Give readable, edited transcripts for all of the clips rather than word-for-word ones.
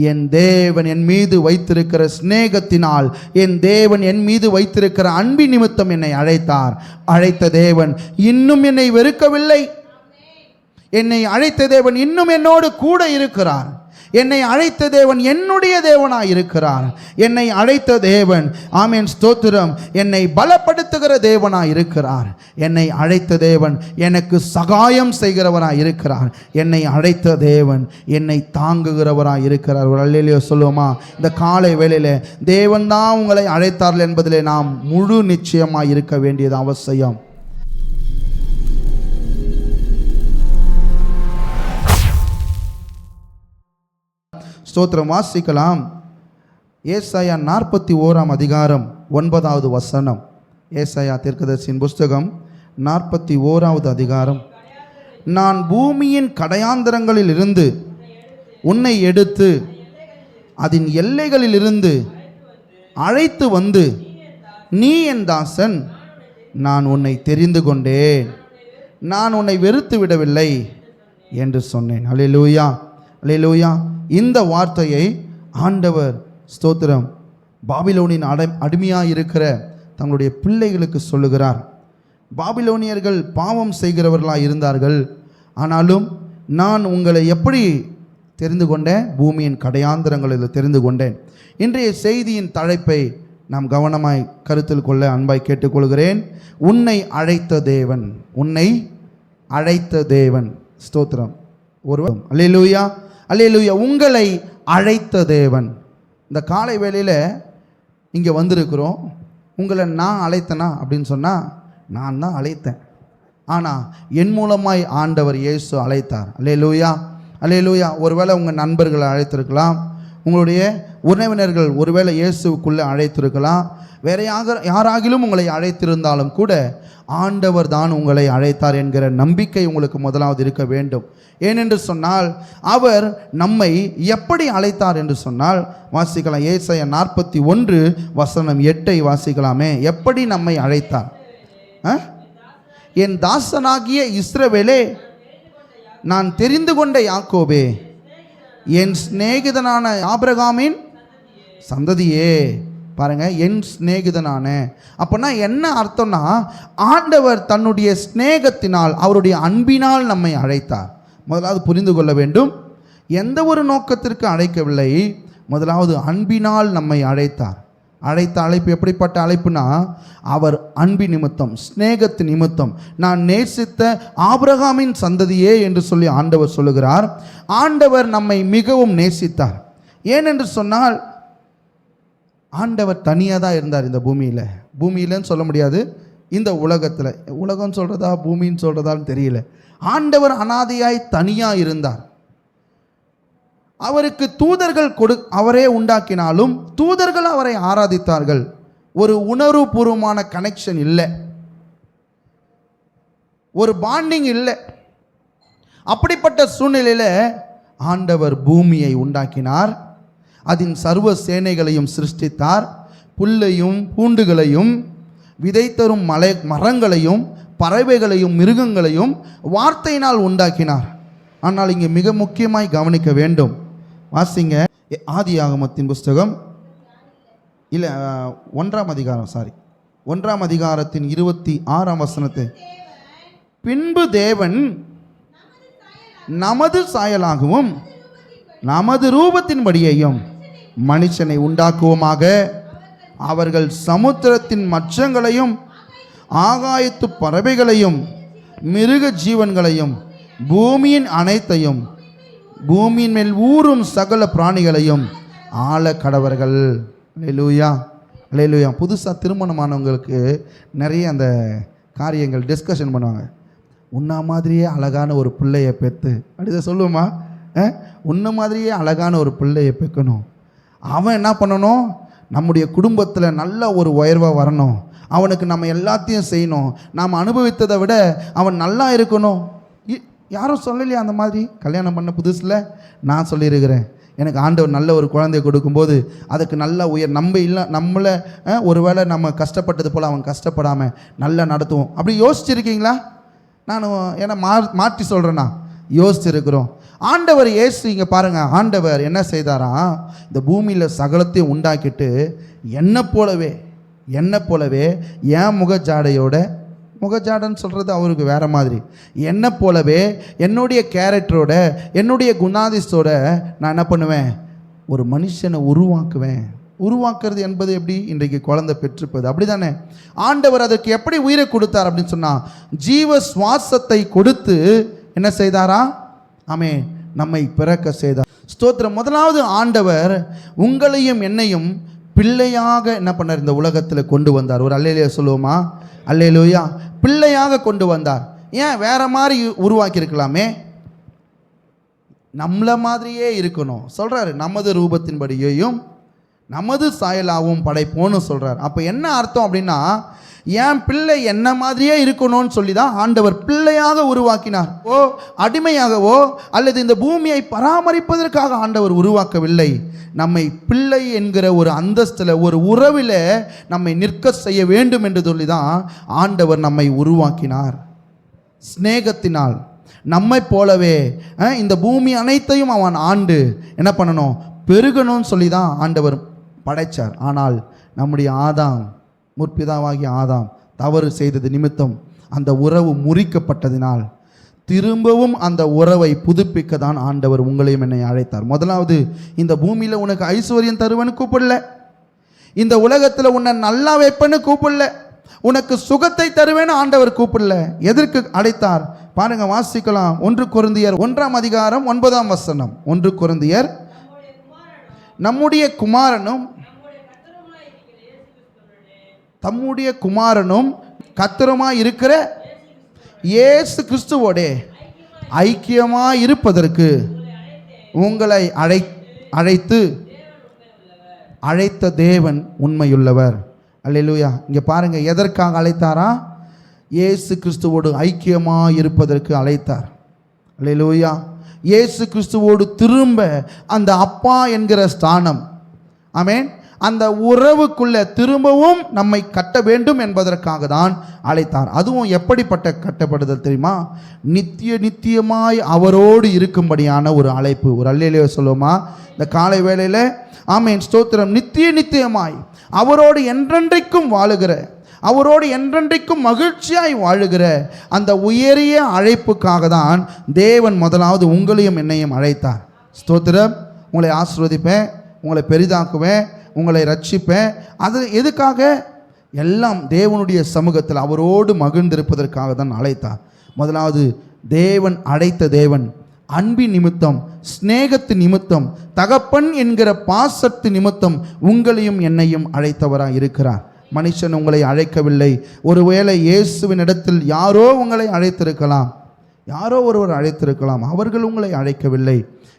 என் தேவன் என் மீது வைத்திருக்கிற சிநேகத்தினால், என் தேவன் என் மீது வைத்திருக்கிற அன்பின் நிமித்தம் என்னை அழைத்தார். அழைத்த தேவன் இன்னும் என்னை வெறுக்கவில்லை. என்னை அழைத்த தேவன் இன்னும் என்னோடு கூட இருக்கிறார். என்னை அழைத்த தேவன் என்னுடைய தேவனாய் இருக்கிறார். என்னை அழைத்த தேவன், ஆமென் ஸ்தோத்திரம், என்னை பலப்படுத்துகிற தேவனாய் இருக்கிறார். என்னை அழைத்த தேவன் எனக்கு சகாயம் செய்கிறவராய் இருக்கிறார். என்னை அழைத்த தேவன் என்னை தாங்குகிறவராய் இருக்கிறார். ஒரு அல்லேலூயா சொல்லுவோமா? இந்த காலை வேளையிலே தேவன் தான் உங்களை அழைத்தார்கள் என்பதிலே நாம் முழு நிச்சயமாய் இருக்க வேண்டியது அவசியம். ஸ்தோத்திரம். வாசிக்கலாம். ஏசாயா 41 அதிகாரம் 9வது வசனம். ஏசாயா தீர்க்கதரிசியின் புஸ்தகம் 41வது அதிகாரம். நான் பூமியின் கடையாந்தரங்களில் இருந்து உன்னை எடுத்து அதன் எல்லைகளில் இருந்து அழைத்து வந்து, நீ என் தாசன், நான் உன்னை தெரிந்து கொண்டேன், நான் உன்னை வெறுத்து விடவில்லை என்று சொன்னேன். அல்லேலூயா, அல்லேலூயா. இந்த வார்த்தையை ஆண்டவர் ஸ்தோத்திரம் பாபிலோனின் அடிமையாக இருக்கிற தங்களுடைய பிள்ளைகளுக்கு சொல்லுகிறார். பாபிலோனியர்கள் பாவம் செய்கிறவர்களாக இருந்தார்கள். ஆனாலும் நான் உங்களை எப்படி தெரிந்து கொண்டேன்? பூமியின் கடையாந்தரங்களில் தெரிந்து கொண்டேன். இன்றைய செய்தியின் தலைப்பை நாம் கவனமாய் கருத்தில் கொள்ள அன்பாய் கேட்டுக்கொள்கிறேன். உன்னை அழைத்த தேவன், உன்னை அழைத்த தேவன். ஸ்தோத்திரம். ஒருவர் அல்லேலூயா, அல்லேலூயா. உங்களை அழைத்த தேவன். இந்த காலை வேளையில் இங்கே வந்திருக்கிறோம். உங்களை நான் அழைத்தனா அப்படின்னு சொன்னால், நான் தான் அழைத்தேன். ஆனால் என் மூலமாய் ஆண்டவர் இயேசு அழைத்தார். அல்லேலூயா, அல்லேலூயா. ஒருவேளை உங்கள் நண்பர்களை அழைத்திருக்கலாம், உங்களுடைய உறவினர்கள் ஒருவேளை இயேசுக்குள்ளே அழைத்திருக்கலாம், வேற யாராகிலும் உங்களை அழைத்திருந்தாலும் கூட ஆண்டவர் தான் உங்களை அழைத்தார் என்கிற நம்பிக்கை உங்களுக்கு முதலாவது இருக்க வேண்டும். ஏனென்று சொன்னால், அவர் நம்மை எப்படி அழைத்தார் என்று சொன்னால், வாசிக்கலாம். ஏசாயா 41 வசனம் 8 வாசிக்கலாமே. எப்படி நம்மை அழைத்தார்? என் தாசனாகிய இஸ்ரவேலே, நான் தெரிந்து கொண்ட யாக்கோபே, என் சிநேகிதனான ஆபிரகாமின் சந்ததியே. பாருங்க, என் சிநேகிதனான. அப்போனா என்ன அர்த்தம்னா, ஆண்டவர் தன்னுடைய சிநேகத்தினால், அவருடைய அன்பினால் நம்மை அழைத்தார். முதலாவது புரிந்து கொள்ள வேண்டும், எந்த ஒரு நோக்கத்திற்கு அழைக்கவில்லை, முதலாவது அன்பினால் நம்மை அழைத்தார். அழைத்த அழைப்பு எப்படிப்பட்ட அழைப்புனா, அவர் அன்பி நிமித்தம், சிநேகத்து நிமித்தம், நான் நேசித்த ஆபிரகாமின் சந்ததியே என்று சொல்லி ஆண்டவர் சொல்லுகிறார். ஆண்டவர் நம்மை மிகவும் நேசித்தார். ஏனென்று சொன்னால், ஆண்டவர் தனியாக தான் இருந்தார் இந்த பூமியில். பூமியிலன்னு சொல்ல முடியாது, இந்த உலகத்தில். உலகம் சொல்கிறதா பூமின்னு சொல்கிறதான்னு தெரியல. ஆண்டவர் அனாதையாய் தனியாக இருந்தார். அவருக்கு தூதர்கள் அவரே உண்டாக்கினாலும் தூதர்கள் அவரை ஆராதித்தார்கள். ஒரு உணர்வுபூர்வமான கனெக்ஷன் இல்லை, ஒரு பாண்டிங் இல்லை. அப்படிப்பட்ட சூழ்நிலையில் ஆண்டவர் பூமியை உண்டாக்கினார். அதன் சர்வ சேனைகளையும் சிருஷ்டித்தார். புல்லையும் பூண்டுகளையும் விதை தரும் மரங்களையும் பறவைகளையும் மிருகங்களையும் வார்த்தையினால் உண்டாக்கினார். ஆனால் இங்கே மிக முக்கியமாய் கவனிக்க வேண்டும். வாசிங்க, ஆதியாகமத்தின் புஸ்தகம் இல்லை 1ஆம் அதிகாரம், 1ஆம் அதிகாரத்தின் 26ஆம் வசனத்தை. பின்பு தேவன் நமது சாயலாகவும் நமது ரூபத்தின்படியையும் மனுஷனை உண்டாக்குவோமாக, அவர்கள் சமுத்திரத்தின் மச்சங்களையும் ஆகாயத்து பறவைகளையும் மிருக ஜீவன்களையும் பூமியின் அனைத்தையும் பூமியின் மேல் ஊறும் சகல பிராணிகளையும் ஆள கடவர்கள். அல்லேலூயா, அல்லேலூயா. புதுசாக திருமணமானவங்களுக்கு நிறைய அந்த காரியங்கள் டிஸ்கஷன் பண்ணுவாங்க. உன்ன மாதிரியே அழகான ஒரு பிள்ளையை பெற்று, அப்படிதான் சொல்லுவோமா? உன்ன மாதிரியே அழகான ஒரு பிள்ளையை பெக்கணும். அவன் என்ன பண்ணணும்? நம்முடைய குடும்பத்தில் நல்ல ஒரு உயர்வாக வரணும். அவனுக்கு நம்ம எல்லாத்தையும் செய்யணும். நாம் அனுபவித்ததை விட அவன் நல்லா இருக்கணும். யாரும் சொல்லலையா அந்த மாதிரி? கல்யாணம் பண்ண புதுசில் நான் சொல்லியிருக்கிறேன், எனக்கு ஆண்டவர் நல்ல ஒரு குழந்தைய கொடுக்கும்போது அதுக்கு நல்ல நம்மளை ஒருவேளை நம்ம கஷ்டப்பட்டது போல் அவன் கஷ்டப்படாமல் நல்லா நடத்துவோம். அப்படி யோசிச்சுருக்கீங்களா? நான் ஏன்னா மாற்றி சொல்கிறேன்னா யோசிச்சிருக்கிறோம். ஆண்டவர் இயேசு இங்கே பாருங்க, ஆண்டவர் என்ன செய்தாரா, இந்த பூமியில் சகலத்தையும் உண்டாக்கிட்டு என்னை போலவே என் முகஜாடையோட, முகஜாடன்னு சொல்கிறது அவருக்கு வேற மாதிரி, என்னை போலவே என்னுடைய கேரக்டரோட என்னுடைய குணாதிசத்தோட நான் என்ன பண்ணுவேன், ஒரு மனுஷனை உருவாக்குவேன். உருவாக்குறது என்பது எப்படி, இன்றைக்கு குழந்தை பெற்றிருப்பது அப்படி தானே. ஆண்டவர் அதற்கு எப்படி உயிரை கொடுத்தார் அப்படின்னு சொன்னால், ஜீவ சுவாசத்தை கொடுத்து என்ன செய்தாரா, ஆமே, நம்மை பிறக்க செய்தார். ஸ்தோத்திரம். முதலாவது ஆண்டவர் உங்களையும் என்னையும் பிள்ளையாக என்ன பண்ணார், இந்த உலகத்தில் கொண்டு வந்தார். ஒரு அல்லேலூயா சொல்லுவோமா? அல்லேலூயா. பிள்ளையாக கொண்டு வந்தார். ஏன் வேற மாதிரி உருவாக்கி இருக்கலாமே, நம்மள மாதிரியே இருக்கணும் சொல்றாரு. நமது ரூபத்தின்படியையும் நமது சாயலாகவும் படைப்போன்னு சொல்றார். அப்போ என்ன அர்த்தம் அப்படின்னா, என் பிள்ளை என்ன மாதிரியே இருக்கணும்னு சொல்லி தான் ஆண்டவர் பிள்ளையாக உருவாக்கினார். அடிமையாகவோ அல்லது இந்த பூமியை பராமரிப்பதற்காக ஆண்டவர் உருவாக்கவில்லை. நம்மை பிள்ளை என்கிற ஒரு அந்தஸ்தில், ஒரு உறவில் நம்மை நிற்க செய்ய வேண்டும் என்று சொல்லி தான் ஆண்டவர் நம்மை உருவாக்கினார். ஸ்நேகத்தினால் நம்மை போலவே இந்த பூமி அனைத்தையும் அவன் ஆண்டு என்ன பண்ணணும், பெருகணும்னு சொல்லி தான் ஆண்டவர் படைத்தார். ஆனால் நம்முடைய ஆதாம், முற்பிதாவாகிய ஆதாம் தவறு செய்தது நிமித்தம் அந்த உறவு முறிக்கப்பட்டதினால் திரும்பவும் அந்த உறவை புதுப்பிக்க தான் ஆண்டவர் உங்களையும் என்னை அழைத்தார். முதலாவது, இந்த பூமியில் உனக்கு ஐஸ்வர்யம் தருவன்னு கூப்பிடல, இந்த உலகத்தில் உன்னை நல்லா வைப்பேன்னு கூப்பிடல, உனக்கு சுகத்தை தருவேன்னு ஆண்டவர் கூப்பிடல. எதற்கு அழைத்தார் பாருங்க, வாசிக்கலாம். 1 கொரிந்தியர் 1:9. 1 கொரிந்தியர், நம்முடைய குமாரனும் தம்முடைய குமாரனும் கர்த்தருமாய் இருக்கிற இயேசு கிறிஸ்துவோடே ஐக்கியமாய் இருப்பதற்கு உங்களை அழைத்த தேவன் உண்மையுள்ளவர். அல்லேலூயா. இங்கே பாருங்க, எதற்காக அழைத்தாரா, இயேசு கிறிஸ்துவோடு ஐக்கியமாய் இருப்பதற்கு அழைத்தார். அல்லேலூயா. இயேசு கிறிஸ்துவோடு திரும்ப அந்த அப்பா என்கிற ஸ்தானம், ஆமென், அந்த உறவுக்குள்ள திரும்பவும் நம்மை கட்ட வேண்டும் என்பதற்காக தான் அழைத்தார். அதுவும் எப்படிப்பட்ட கட்டப்படுதல் தெரியுமா, நித்தியமாய் அவரோடு இருக்கும்படியான ஒரு அழைப்பு. ஒரு அல்லேலூயா சொல்லுவோமா இந்த காலை வேளையில்? ஆமென், ஸ்தோத்திரம். நித்தியமாய் அவரோடு என்றென்றைக்கும் வாழுகிற, அவரோடு என்றென்றைக்கும் மகிழ்ச்சியாய் வாழுகிற அந்த உயரிய அழைப்புக்காக தான் தேவன் முதலாவது உங்களையும் என்னையும் அழைத்தார். ஸ்தோத்திரம். உங்களை ஆசீர்வதிப்பேன், உங்களை பெரிதாக்குவேன், உங்களை ரட்சிப்பேன். அது எதுக்காக? எல்லாம் தேவனுடைய சமூகத்தில் அவரோடு மகிழ்ந்திருப்பதற்காக தான் அழைத்தார். முதலாவது, தேவன் அழைத்த தேவன் அன்பின் நிமித்தம், ஸ்நேகத்து நிமித்தம், தகப்பன் என்கிற பாசத்து நிமித்தம் உங்களையும் என்னையும் அழைத்தவராக இருக்கிறார். மனுஷன் உங்களை அழைக்கவில்லை. ஒருவேளை இயேசுவின் இடத்தில் யாரோ உங்களை அழைத்திருக்கலாம், யாரோ ஒருவர் அழைத்திருக்கலாம், அவர்கள் உங்களை அழைக்கவில்லை.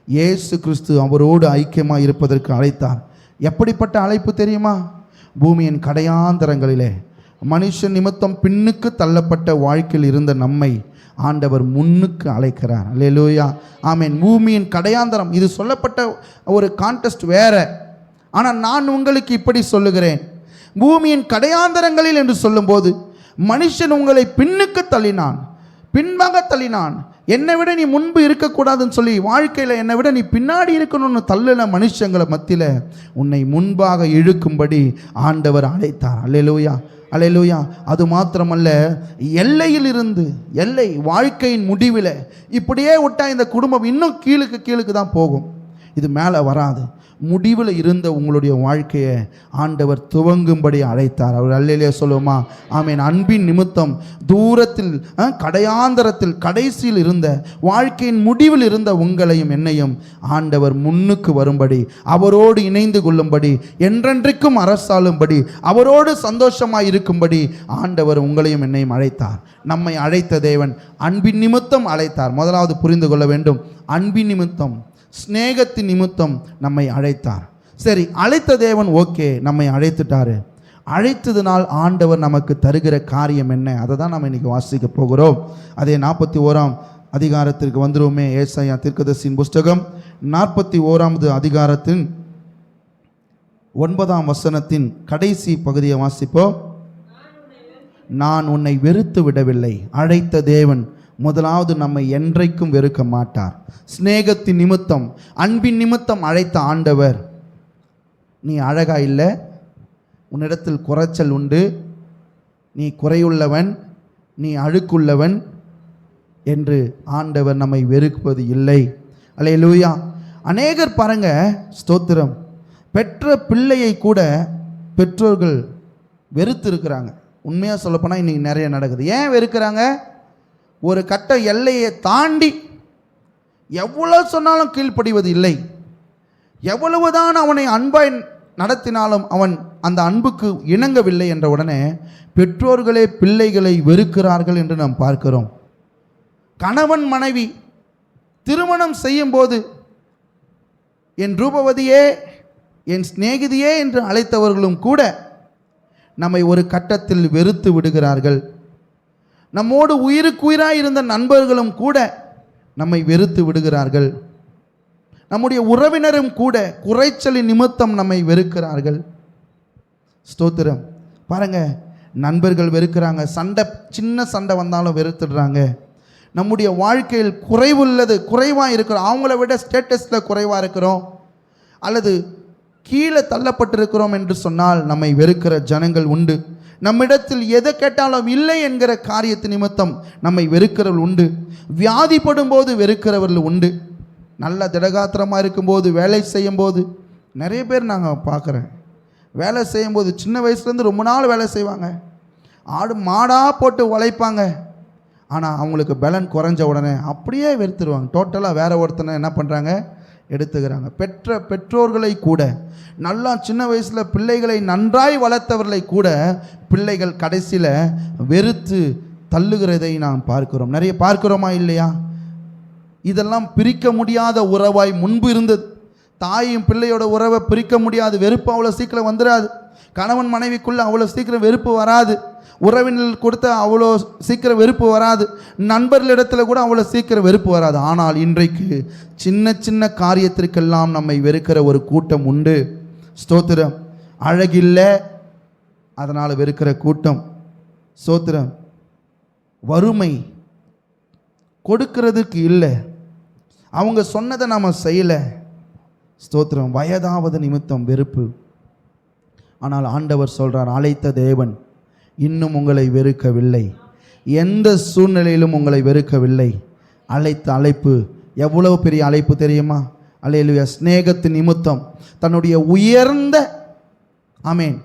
இயேசு கிறிஸ்து அவரோடு ஐக்கியமாக இருப்பதற்கு அழைத்தார். எப்படிப்பட்ட அழைப்பு தெரியுமா? பூமியின் கடையாந்தரங்களிலே மனுஷன் நிமித்தம் பின்னுக்கு தள்ளப்பட்ட வாழ்க்கையில் இருந்த நம்மை ஆண்டவர் முன்னுக்கு அழைக்கிறார். அல்லேலூயா, ஆமென். பூமியின் கடையாந்தரம், இது சொல்லப்பட்ட ஒரு கான்டெஸ்ட் வேற. ஆனால் நான் உங்களுக்கு இப்படி சொல்லுகிறேன், பூமியின் கடையாந்தரங்களில் என்று சொல்லும்போது மனுஷன் உங்களை பின்னுக்கு தள்ளினான், பின்பாக தள்ளினான். என்னை விட நீ முன்பு இருக்கக்கூடாதுன்னு சொல்லி, வாழ்க்கையில் என்னை விட நீ பின்னாடி இருக்கணும்னு தள்ளின மனுஷங்களை மத்தியில் உன்னை முன்பாக இழுக்கும்படி ஆண்டவர் அழைத்தார். அல்லேலூயா, அல்லேலூயா. அது மாத்திரமல்ல, எல்லையில் இருந்து, எல்லை வாழ்க்கையின் முடிவில் இப்படியே விட்டா இந்த குடும்பம் இன்னும் கீழுக்கு தான் போகும், இது மேலே வராது. முடிவில் இருந்த உங்களுடைய வாழ்க்கையை ஆண்டவர் துவங்கும்படி அழைத்தார். அவர் அல்லேலூயா சொல்லுவோமா? ஆமென். அன்பின் நிமித்தம் தூரத்தில், கடையாந்தரத்தில், கடைசியில் இருந்த, வாழ்க்கையின் முடிவில் இருந்த உங்களையும் என்னையும் ஆண்டவர் முன்னுக்கு வரும்படி, அவரோடு இணைந்து கொள்ளும்படி, என்றென்றைக்கும் அரசாளும்படி, அவரோடு சந்தோஷமாய் இருக்கும்படி ஆண்டவர் உங்களையும் என்னையும் அழைத்தார். நம்மை அழைத்த தேவன் அன்பின் நிமித்தம் அழைத்தார். முதலாவது புரிந்து கொள்ள வேண்டும், அன்பின் நிமித்தம், ஸ்நேகத்தின் நிமித்தம் நம்மை அழைத்தார். சரி, அழைத்த தேவன் ஓகே, நம்மை அழைத்துட்டாரு. அழைத்ததினால் ஆண்டவர் நமக்கு தருகிற காரியம் என்ன, அதை தான் நம்ம இன்னைக்கு வாசிக்க போகிறோம். அதே 41ஆம் அதிகாரத்திற்கு வந்துருவோமே. ஏசாயா தீர்க்கதரிசியின் புஸ்தகம் 41ஆவது அதிகாரத்தின் 9ஆம் வசனத்தின் கடைசி பகுதியை வாசிப்போம். நான் உன்னை வெறுத்து விடவில்லை, அழைத்த தேவன் முதலாவது நம்மை என்றைக்கும் வெறுக்க மாட்டார். சிநேகத்தின் நிமித்தம், அன்பின் நிமித்தம் அழைத்த ஆண்டவர், நீ அழகா இல்லை, உன்னிடத்தில் குறைச்சல் உண்டு, நீ குறையுள்ளவன், நீ அழுக்குள்ளவன் என்று ஆண்டவர் நம்மை வெறுப்பது இல்லை. அல்லேலூயா. அநேகர் பாருங்க, ஸ்தோத்திரம், பெற்ற பிள்ளையை கூட பெற்றோர்கள் வெறுத்து இருக்கிறாங்க. உண்மையாக சொல்லப்போனால் இன்றைக்கி நிறைய நடக்குது. ஏன் வெறுக்கிறாங்க? ஒரு கட்ட எல்லையை தாண்டி எவ்வளோ சொன்னாலும் கீழ்ப்படிவது இல்லை. எவ்வளவுதான் அவனை அன்பாய் நடத்தினாலும் அவன் அந்த அன்புக்கு இணங்கவில்லை என்ற உடனே பெற்றோர்களே பிள்ளைகளை வெறுக்கிறார்கள் என்று நாம் பார்க்கிறோம். கணவன் மனைவி திருமணம் செய்யும் போது என் ரூபவதியே, என் சிநேகிதியே என்று அழைத்தவர்களும் கூட நம்மை ஒரு கட்டத்தில் வெறுத்து விடுகிறார்கள். நம்மோடு உயிருக்குயிராய் இருந்த நண்பர்களும் கூட நம்மை வெறுத்து விடுகிறார்கள். நம்முடைய உறவினரும் கூட குறைச்சலின் நிமித்தம் நம்மை வெறுக்கிறார்கள். ஸ்தோத்திரம். பாருங்க, நண்பர்கள் வெறுக்கிறாங்க, சண்டை, சின்ன சண்டை வந்தாலும் வெறுத்துடுறாங்க. நம்முடைய வாழ்க்கையில் குறைவாக இருக்கிறோம், அவங்கள விட ஸ்டேட்டஸில் குறைவாக இருக்கிறோம் அல்லது கீழே தள்ளப்பட்டிருக்கிறோம் என்று சொன்னால் நம்மை வெறுக்கிற ஜனங்கள் உண்டு. நம்மிடத்தில் எதை கேட்டாலும் இல்லை என்கிற காரியத்து நிமித்தம் நம்மை வெறுக்கிறவர்கள் உண்டு. வியாதிப்படும் போது வெறுக்கிறவர்கள் உண்டு. நல்ல திடகாத்திரமாக இருக்கும்போது, வேலை செய்யும்போது, நிறைய பேர் நாங்கள் பார்க்குறேன், வேலை செய்யும்போது சின்ன வயசுலேருந்து ரொம்ப நாள் வேலை செய்வாங்க, ஆடு மாடாக போட்டு உழைப்பாங்க. ஆனால் அவங்களுக்கு பலன் குறைஞ்ச உடனே அப்படியே வெறுத்துருவாங்க. டோட்டலாக வேற ஒருத்தனை என்ன பண்ணுறாங்க, எடுத்துக்கிறாங்க. பெற்ற பெற்றோர்களை கூட, நல்லா சின்ன வயசில் பிள்ளைகளை நன்றாய் வளர்த்தவர்களை கூட பிள்ளைகள் கடைசியில் வெறுத்து தள்ளுகிறதை நாம் பார்க்கிறோம். நிறைய பார்க்கிறோமா இல்லையா? இதெல்லாம் பிரிக்க முடியாத உறவாய் முன்பு இருந்தது. தாயும் பிள்ளையோட உறவை பிரிக்க முடியாது. வெறுப்பு அவ்வளோ சீக்கிரம் வந்துடாது. கணவன் மனைவிக்குள்ளே அவ்வளோ சீக்கிரம் வெறுப்பு வராது. உறவினர்கள் கொடுத்த அவ்வளோ சீக்கிரம் வெறுப்பு வராது. நண்பர்களிடத்தில் கூட அவ்வளோ சீக்கிரம் வெறுப்பு வராது. ஆனால் இன்றைக்கு சின்ன சின்ன காரியத்திற்கெல்லாம் நம்மை வெறுக்கிற ஒரு கூட்டம் உண்டு. ஸ்தோத்திரம். அழகில்லை அதனால் வெறுக்கிற கூட்டம். ஸ்தோத்திரம். வறுமை, கொடுக்கிறதுக்கு இல்லை, அவங்க சொன்னதை நாம் செய்யலை. ஸ்தோத்திரம். வயதாவது நிமித்தம் வெறுப்பு. ஆனால் ஆண்டவர் சொல்கிறார், அழைத்த தேவன் இன்னும் உங்களை வெறுக்கவில்லை, எந்த சூழ்நிலையிலும் உங்களை வெறுக்கவில்லை. அழைத்த அழைப்பு எவ்வளவு பெரிய அழைப்பு தெரியுமா? அல்லேலூயா. சிநேகத்தின் நிமித்தம் தன்னுடைய உயர்ந்த, ஆமேன்,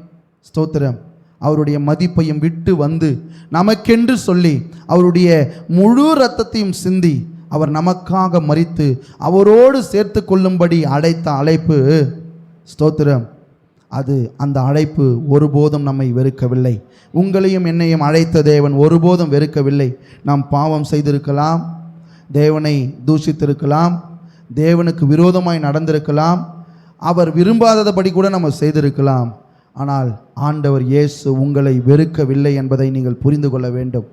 ஸ்தோத்திரம், அவருடைய மதிப்பையும் விட்டு வந்து நமக்கென்று சொல்லி அவருடைய முழு இரத்தத்தையும் சிந்தி அவர் நமக்காக மரித்து அவரோடு சேர்த்து கொள்ளும்படி அழைத்த அழைப்பு. ஸ்தோத்திரம். அது, அந்த அழைப்பு ஒருபோதும் நம்மை வெறுக்கவில்லை. உங்களையும் என்னையும் அழைத்த தேவன் ஒருபோதும் வெறுக்கவில்லை. நாம் பாவம் செய்திருக்கலாம், தேவனை தூஷித்திருக்கலாம், தேவனுக்கு விரோதமாய் நடந்திருக்கலாம், அவர் விரும்பாதபடி கூட நம்ம செய்திருக்கலாம். ஆனால் ஆண்டவர் இயேசு உங்களை வெறுக்கவில்லை என்பதை நீங்கள் புரிந்து கொள்ள வேண்டும்.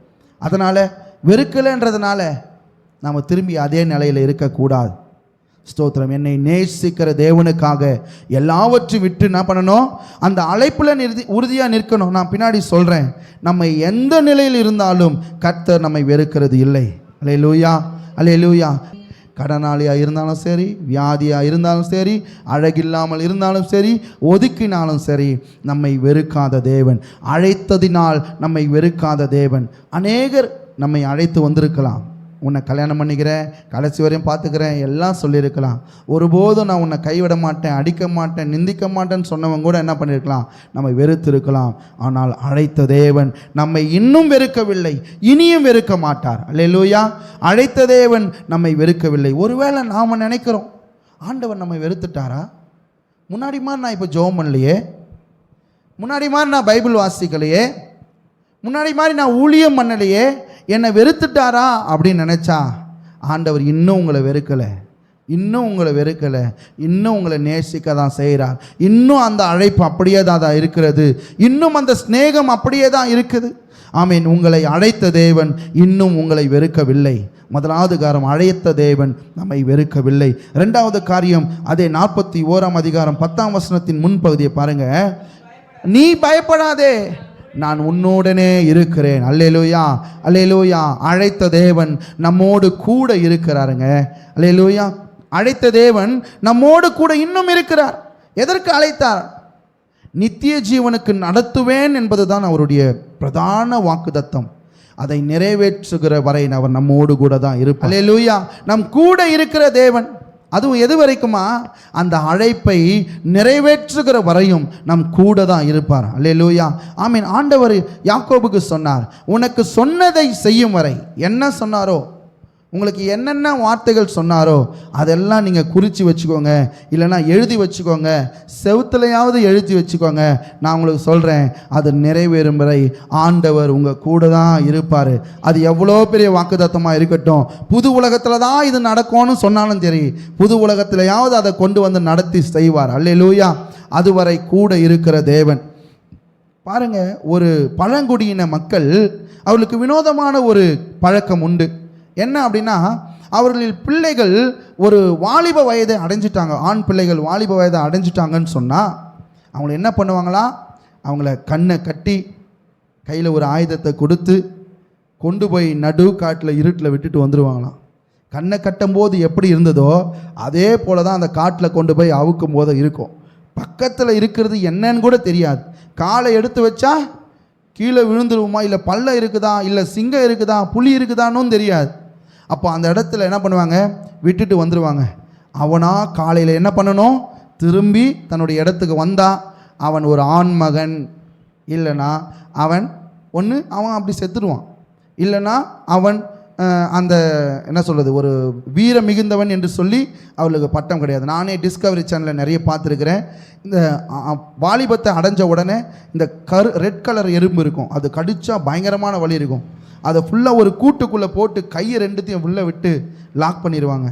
அதனால் வெறுக்கலைன்றதுனால நாம் திரும்பி அதே நிலையில் இருக்கக்கூடாது. ஸ்தோத்திரம். என்னை நேசிக்கிற தேவனுக்காக எல்லாவற்றையும் விட்டு என்ன பண்ணணும், அந்த அழைப்பில் உறுதியாக நிற்கணும். நான் பின்னாடி சொல்கிறேன். நம்ம எந்த நிலையில் இருந்தாலும் கர்த்தர் நம்மை வெறுக்கிறது இல்லை. அல்லேலூயா, அல்லேலூயா. கடனாளியாக இருந்தாலும் சரி, வியாதியாக இருந்தாலும் சரி, அழகில்லாமல் இருந்தாலும் சரி, ஒதுக்கினாலும் சரி, நம்மை வெறுக்காத தேவன், அழைத்ததினால் நம்மை வெறுக்காத தேவன். அநேகர் நம்மை அழைத்து வந்திருக்கலாம், உன்னை கல்யாணம் பண்ணிக்கிறேன், கடைசி வரையும் பார்த்துக்கிறேன், எல்லாம் சொல்லியிருக்கலாம். ஒருபோதும் நான் உன்னை கைவிட மாட்டேன், அடிக்க மாட்டேன், நிந்திக்க மாட்டேன்னு சொன்னவங்க கூட என்ன பண்ணியிருக்கலாம், நம்மை வெறுத்து இருக்கலாம். ஆனால் அழைத்த தேவன் நம்மை இன்னும் வெறுக்கவில்லை, இனியும் வெறுக்க மாட்டார். அல்லேலூயா. அழைத்த தேவன் நம்மை வெறுக்கவில்லை. ஒருவேளை நாம் நினைக்கிறோம், ஆண்டவர் நம்மை வெறுத்துட்டாரா, முன்னாடி மாதிரி நான் இப்போ ஜெபம் பண்ணலையே, முன்னாடி மாதிரி நான் பைபிள் வாசிக்கலையே, முன்னாடி மாதிரி நான் ஊழியம் பண்ணலையே, என்னை வெறுத்துட்டாரா அப்படின்னு நினச்சா, ஆண்டவர் இன்னும் உங்களை வெறுக்கலை, இன்னும் உங்களை வெறுக்கலை, இன்னும் உங்களை நேசிக்க தான் செய்கிறார். இன்னும் அந்த அழைப்பு அப்படியே தான் இருக்கிறது, இன்னும் அந்த ஸ்நேகம் அப்படியே தான் இருக்குது. ஆமீன். உங்களை அழைத்த தேவன் இன்னும் உங்களை வெறுக்கவில்லை. முதலாவது காரியம், அழைத்த தேவன் நம்மை வெறுக்கவில்லை. இரண்டாவது காரியம், அதே 41 அதிகாரம் 10 வசனத்தின் முன்பகுதியை பாருங்க. நீ பயப்படாதே, நான் உன்னுடனே இருக்கிறேன். அல்லேலூயா, அல்லேலூயா. அழைத்த தேவன் நம்மோடு கூட இருக்கிறாருங்க. அல்லேலூயா. அழைத்த தேவன் நம்மோடு கூட இன்னும் இருக்கிறார். எதற்கு அழைத்தார்? நித்திய ஜீவனுக்கு நடத்துவேன் என்பதுதான் அவருடைய பிரதான வாக்குத்தத்தம். அதை நிறைவேற்றுகிற வரை அவர் நம்மோடு கூட தான் இருப்பார். அல்லேலூயா. நம் கூட இருக்கிற தேவன், அதுவும் எது வரைக்குமா? அந்த அழைப்பை நிறைவேற்றுகிற வரையும் நம் கூட தான் இருப்பார். அல்லேலூயா, ஆமீன். ஆண்டவர் யாக்கோபுக்கு சொன்னார், உனக்கு சொன்னதை செய்யும் வரை. என்ன சொன்னாரோ, உங்களுக்கு என்னென்ன வார்த்தைகள் சொன்னாரோ அதெல்லாம் நீங்கள் குறித்து வச்சுக்கோங்க, இல்லைனா எழுதி வச்சுக்கோங்க, செவுத்துலையாவது எழுதி வச்சுக்கோங்க. நான் உங்களுக்கு சொல்கிறேன், அது நிறைவேறும் வரை ஆண்டவர் உங்கள் கூட தான் இருப்பார். அது எவ்வளோ பெரிய வாக்குத்தத்தமாக இருக்கட்டும். புது உலகத்தில் தான் இது நடக்கும்னு சொன்னாலும் சரி, புது உலகத்திலையாவது அதை கொண்டு வந்து நடத்தி செய்வார். அல்லேலூயா. அதுவரை கூட இருக்கிற தேவன். பாருங்க, ஒரு பழங்குடியின மக்கள், அவர்களுக்கு வினோதமான ஒரு பழக்கம் உண்டு. என்ன அப்படின்னா, அவர்களின் பிள்ளைகள் ஒரு வாலிப வயதை அடைஞ்சிட்டாங்க, ஆண் பிள்ளைகள் வாலிப வயதை அடைஞ்சிட்டாங்கன்னு சொன்னால் அவங்கள என்ன பண்ணுவாங்களா? அவங்கள கண்ணை கட்டி கையில் ஒரு ஆயுதத்தை கொடுத்து கொண்டு போய் நடு காட்டில் இருட்டில் விட்டுட்டு வந்துடுவாங்களாம். கண்ணை கட்டும்போது எப்படி இருந்ததோ அதே போல தான் அந்த காட்டில் கொண்டு போய் அவுக்கும் போது இருக்கும். பக்கத்தில் இருக்கிறது என்னன்னு கூட தெரியாது. காலை எடுத்து வச்சா கீழே விழுந்துருவோமா, இல்லை பல்ல இருக்குதா, இல்லை சிங்கம் இருக்குதா, புலி இருக்குதான்னு தெரியாது. அப்போ அந்த இடத்துல என்ன பண்ணுவாங்க? விட்டுட்டு வந்துடுவாங்க. அவனா காலையில் என்ன பண்ணணும்? திரும்பி தன்னுடைய இடத்துக்கு வந்தால் அவன் ஒரு ஆண்மகன், இல்லைனா அவன் அவன் அப்படி செத்துடுவான், இல்லைனா அவன் அந்த என்ன சொல்கிறது, ஒரு வீர மிகுந்தவன் என்று சொல்லி அவளுக்கு பட்டம் கிடையாது. நானே டிஸ்கவரி சேனலில் நிறைய பார்த்துருக்கிறேன். இந்த வாலிபத்தை அடைஞ்ச உடனே இந்த ரெட் கலர் எறும்பு இருக்கும், அது கடிச்சா பயங்கரமான வலி இருக்கும். அதை ஃபுல்லாக ஒரு கூட்டுக்குள்ளே போட்டு கையை ரெண்டுத்தையும் உள்ளே விட்டு லாக் பண்ணிடுவாங்க.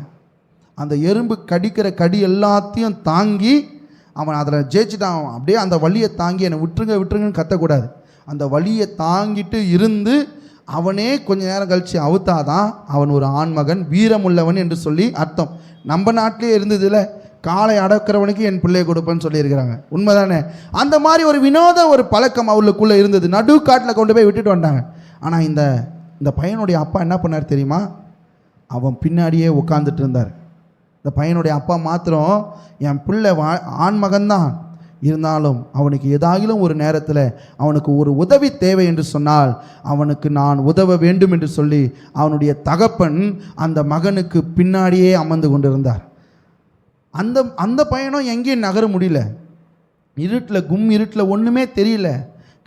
அந்த எறும்பு கடிக்கிற கடி எல்லாத்தையும் தாங்கி அவன் அதில் ஜெயிச்சுட்டான். அப்படியே அந்த வலியை தாங்கி என்னை விட்டுருங்க விட்டுருங்கன்னு கத்தக்கூடாது. அந்த வலியை தாங்கிட்டு இருந்து அவனே கொஞ்ச நேரம் கழித்து அவுத்தாதான் அவன் ஒரு ஆண்மகன், வீரமுள்ளவன் என்று சொல்லி அர்த்தம். நம்ம நாட்டிலே இருந்ததில்ல, காலை அடக்கிறவனுக்கு என் பிள்ளையை கொடுப்பேன்னு சொல்லியிருக்கிறாங்க. உண்மைதானே? அந்த மாதிரி ஒரு வினோத ஒரு பழக்கம் அவளுக்குள்ளே இருந்தது. நடு காட்டில் கொண்டு போய் விட்டுட்டு வந்தாங்க. ஆனால் இந்த பையனுடைய அப்பா என்ன பண்ணார் தெரியுமா? அவன் பின்னாடியே உட்காந்துட்டு இருந்தார். இந்த பையனுடைய அப்பா மாத்திரம், என் பிள்ளை ஆண்மகன்தான், இருந்தாலும் அவனுக்கு ஏதாகிலும் ஒரு நேரத்தில் அவனுக்கு ஒரு உதவி தேவை என்று சொன்னால் அவனுக்கு நான் உதவ வேண்டும் என்று சொல்லி அவனுடைய தகப்பன் அந்த மகனுக்கு பின்னாடியே அமர்ந்து கொண்டிருந்தார். அந்த பையனும் எங்கேயும் நகர முடியல. இருட்டில் இருட்டில் ஒன்றுமே தெரியல.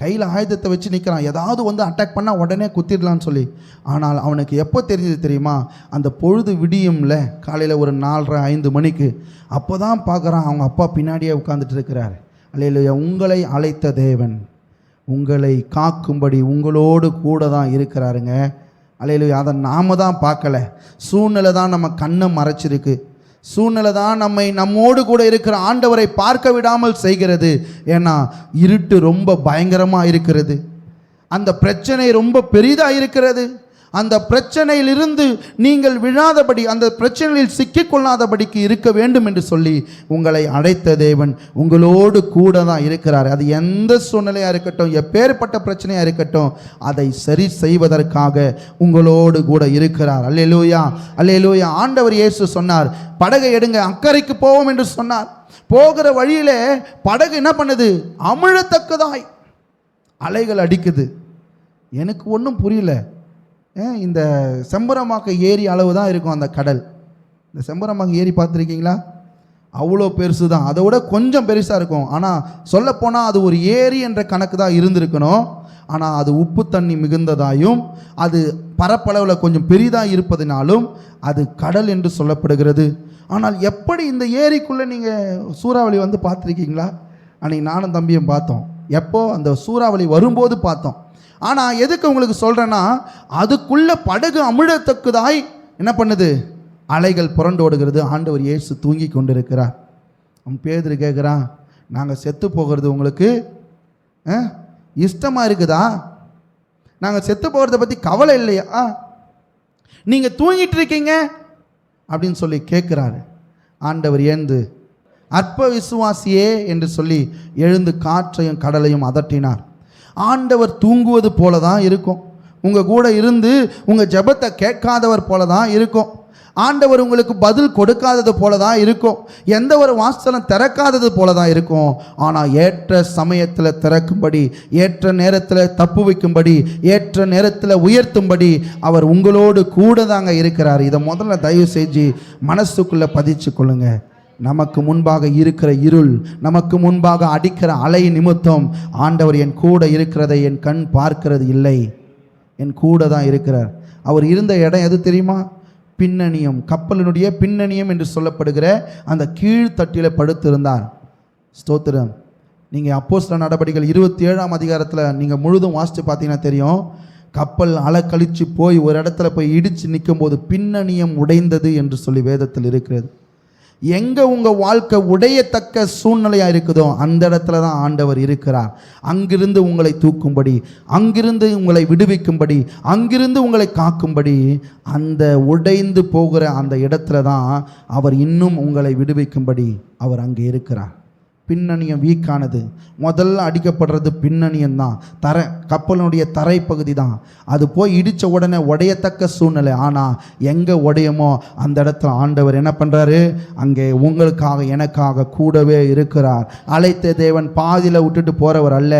கையில் ஆயுதத்தை வச்சு நிற்கிறான், ஏதாவது அட்டாக் பண்ணால் உடனே குத்திடலான்னு சொல்லி. ஆனால் அவனுக்கு எப்போ தெரிஞ்சது தெரியுமா? அந்த பொழுது விடியும்ல, காலையில் ஒரு 4:30-5 மணிக்கு. அப்போ தான் பார்க்குறான் அவங்க அப்பா பின்னாடியே உட்காந்துட்டு இருக்கிறார். அல்லேலூயா. உங்களை அழைத்த தேவன் உங்களை காக்கும்படி உங்களோடு கூட தான் இருக்கிறாருங்க. அல்லேலூயா. அதை நாம் தான் பார்க்கல, சூழ்நிலை தான் நம்ம கண்ணை மறைச்சிருக்கு. சூழ்நிலை தான் நம்மோடு கூட இருக்கிற ஆண்டவரை பார்க்க விடாமல் செய்கிறது. ஏன்னா இருட்டு ரொம்ப பயங்கரமாக இருக்கிறது, அந்த பிரச்சனை ரொம்ப பெரிதாக இருக்கிறது. அந்த பிரச்சனையிலிருந்து நீங்கள் விழாதபடி, அந்த பிரச்சனையில் சிக்கிக்கொள்ளாதபடிக்கு இருக்க வேண்டும் என்று சொல்லி உங்களை அழைத்த தேவன் உங்களோடு கூட தான் இருக்கிறார். அது எந்த சூழ்நிலையாக இருக்கட்டும், எப்பேற்பட்ட பிரச்சனையாக இருக்கட்டும், அதை சரி செய்வதற்காக உங்களோடு கூட இருக்கிறார். அல்லேலூயா, அல்லேலூயா. ஆண்டவர் இயேசு சொன்னார், படகை எடுங்க, அக்கறைக்கு போவோம் என்று சொன்னார். போகிற வழியிலே படகு என்ன பண்ணுது? அமிழத்தக்கதாய் அலைகள் அடிக்குது. எனக்கு ஒன்றும் புரியல. இந்த செம்பரமாக்க ஏரி அளவு தான் இருக்கும் அந்த கடல். இந்த செம்பரமாக்க ஏரி பார்த்துருக்கீங்களா? அவ்வளோ பெருசு தான், அதை விட கொஞ்சம் பெருசாக இருக்கும். ஆனால் சொல்லப்போனால் அது ஒரு ஏரி என்ற கணக்கு தான் இருந்திருக்கணும். ஆனால் அது உப்பு தண்ணி மிகுந்ததாயும் அது பரப்பளவில் கொஞ்சம் பெரிதாக இருப்பதினாலும் அது கடல் என்று சொல்லப்படுகிறது. ஆனால் எப்படி இந்த ஏரிக்குள்ளே நீங்கள் சூறாவளி பார்த்துருக்கீங்களா? அன்றைக்கி நானும் தம்பியும் பார்த்தோம். எப்போ? அந்த சூறாவளி வரும்போது பார்த்தோம். ஆனால் எதுக்கு உங்களுக்கு சொல்கிறேன்னா, அதுக்குள்ளே படகு அமிழத்தக்குதாய் என்ன பண்ணுது? அலைகள் புரண்டோடுகிறது. ஆண்டவர் இயேசு தூங்கி கொண்டிருக்கிறார். அவன் பேதுரு கேட்குறான், நாங்கள் செத்து போகிறது உங்களுக்கு இஷ்டமாக இருக்குதா? நாங்கள் செத்து போகிறத பற்றி கவலை இல்லையா? நீங்கள் தூங்கிட்டு இருக்கீங்க அப்படின்னு சொல்லி கேட்குறாரு. ஆண்டவர் ஏந்து, அற்ப விசுவாசியே என்று சொல்லி எழுந்து காற்றையும் கடலையும் அதட்டினார். ஆண்டவர் தூங்குவது போல தான் இருக்கும். உங்கள் கூட இருந்து உங்கள் ஜெபத்தை கேட்காதவர் போல தான் இருக்கும். ஆண்டவர் உங்களுக்கு பதில் கொடுக்காதது போல தான் இருக்கும். எந்த ஒரு வாசலும் திறக்காதது போல தான் இருக்கும். ஆனால் ஏற்ற சமயத்தில் திறக்கும்படி, ஏற்ற நேரத்தில் தப்பு வைக்கும்படி, ஏற்ற நேரத்தில் உயர்த்தும்படி அவர் உங்களோடு கூட தாங்க இருக்கிறார். இதை முதல்ல தயவு செஞ்சு மனசுக்குள்ளே பதிச்சு கொள்ளுங்க. நமக்கு முன்பாக இருக்கிற இருள், நமக்கு முன்பாக அடிக்கிற அலை நிமித்தம் ஆண்டவர் என் கூட இருக்கிறதை என் கண் பார்க்கிறது இல்லை, என் கூட தான் இருக்கிறார். அவர் இருந்த இடம் எது தெரியுமா? பின்னணியம், கப்பலினுடைய பின்னணியம் என்று சொல்லப்படுகிற அந்த கீழ்த்தட்டில் படுத்திருந்தார். ஸ்தோத்திரம். நீங்கள் அப்போஸ்தலர் நடபடிகள் 27ஆம் அதிகாரத்தில் நீங்கள் முழுதும் வாசித்து பார்த்தீங்கன்னா தெரியும். கப்பல் அலைக்கழிச்சு போய் ஒரு இடத்துல போய் இடித்து நிற்கும் போது பின்னணியம் உடைந்தது என்று சொல்லி வேதத்தில் இருக்கிறது. எங்கே உங்கள் வாழ்க்கை உடையத்தக்க சூழ்நிலையாக இருக்குதோ அந்த இடத்துல தான் ஆண்டவர் இருக்கிறார். அங்கிருந்து உங்களை தூக்கும்படி, அங்கிருந்து உங்களை விடுவிக்கும்படி, அங்கிருந்து உங்களை காக்கும்படி, அந்த உடைந்து போகிற அந்த இடத்துல தான் அவர் இன்னும் உங்களை விடுவிக்கும்படி அவர் அங்கே இருக்கிறார். பின்னணியம் வீக்கானது. முதல்ல அடிக்கப்படுறது பின்னணியம் தான், கப்பலினுடைய தரை பகுதி தான். அது போய் இடித்த உடனே உடையத்தக்க சூழ்நிலை. ஆனால் எங்கே உடையமோ அந்த இடத்துல ஆண்டவர் என்ன பண்ணுறாரு? அங்கே உங்களுக்காக எனக்காக கூடவே இருக்கிறார். அழைத்த தேவன் பாதியில் விட்டுட்டு போகிறவர் அல்ல.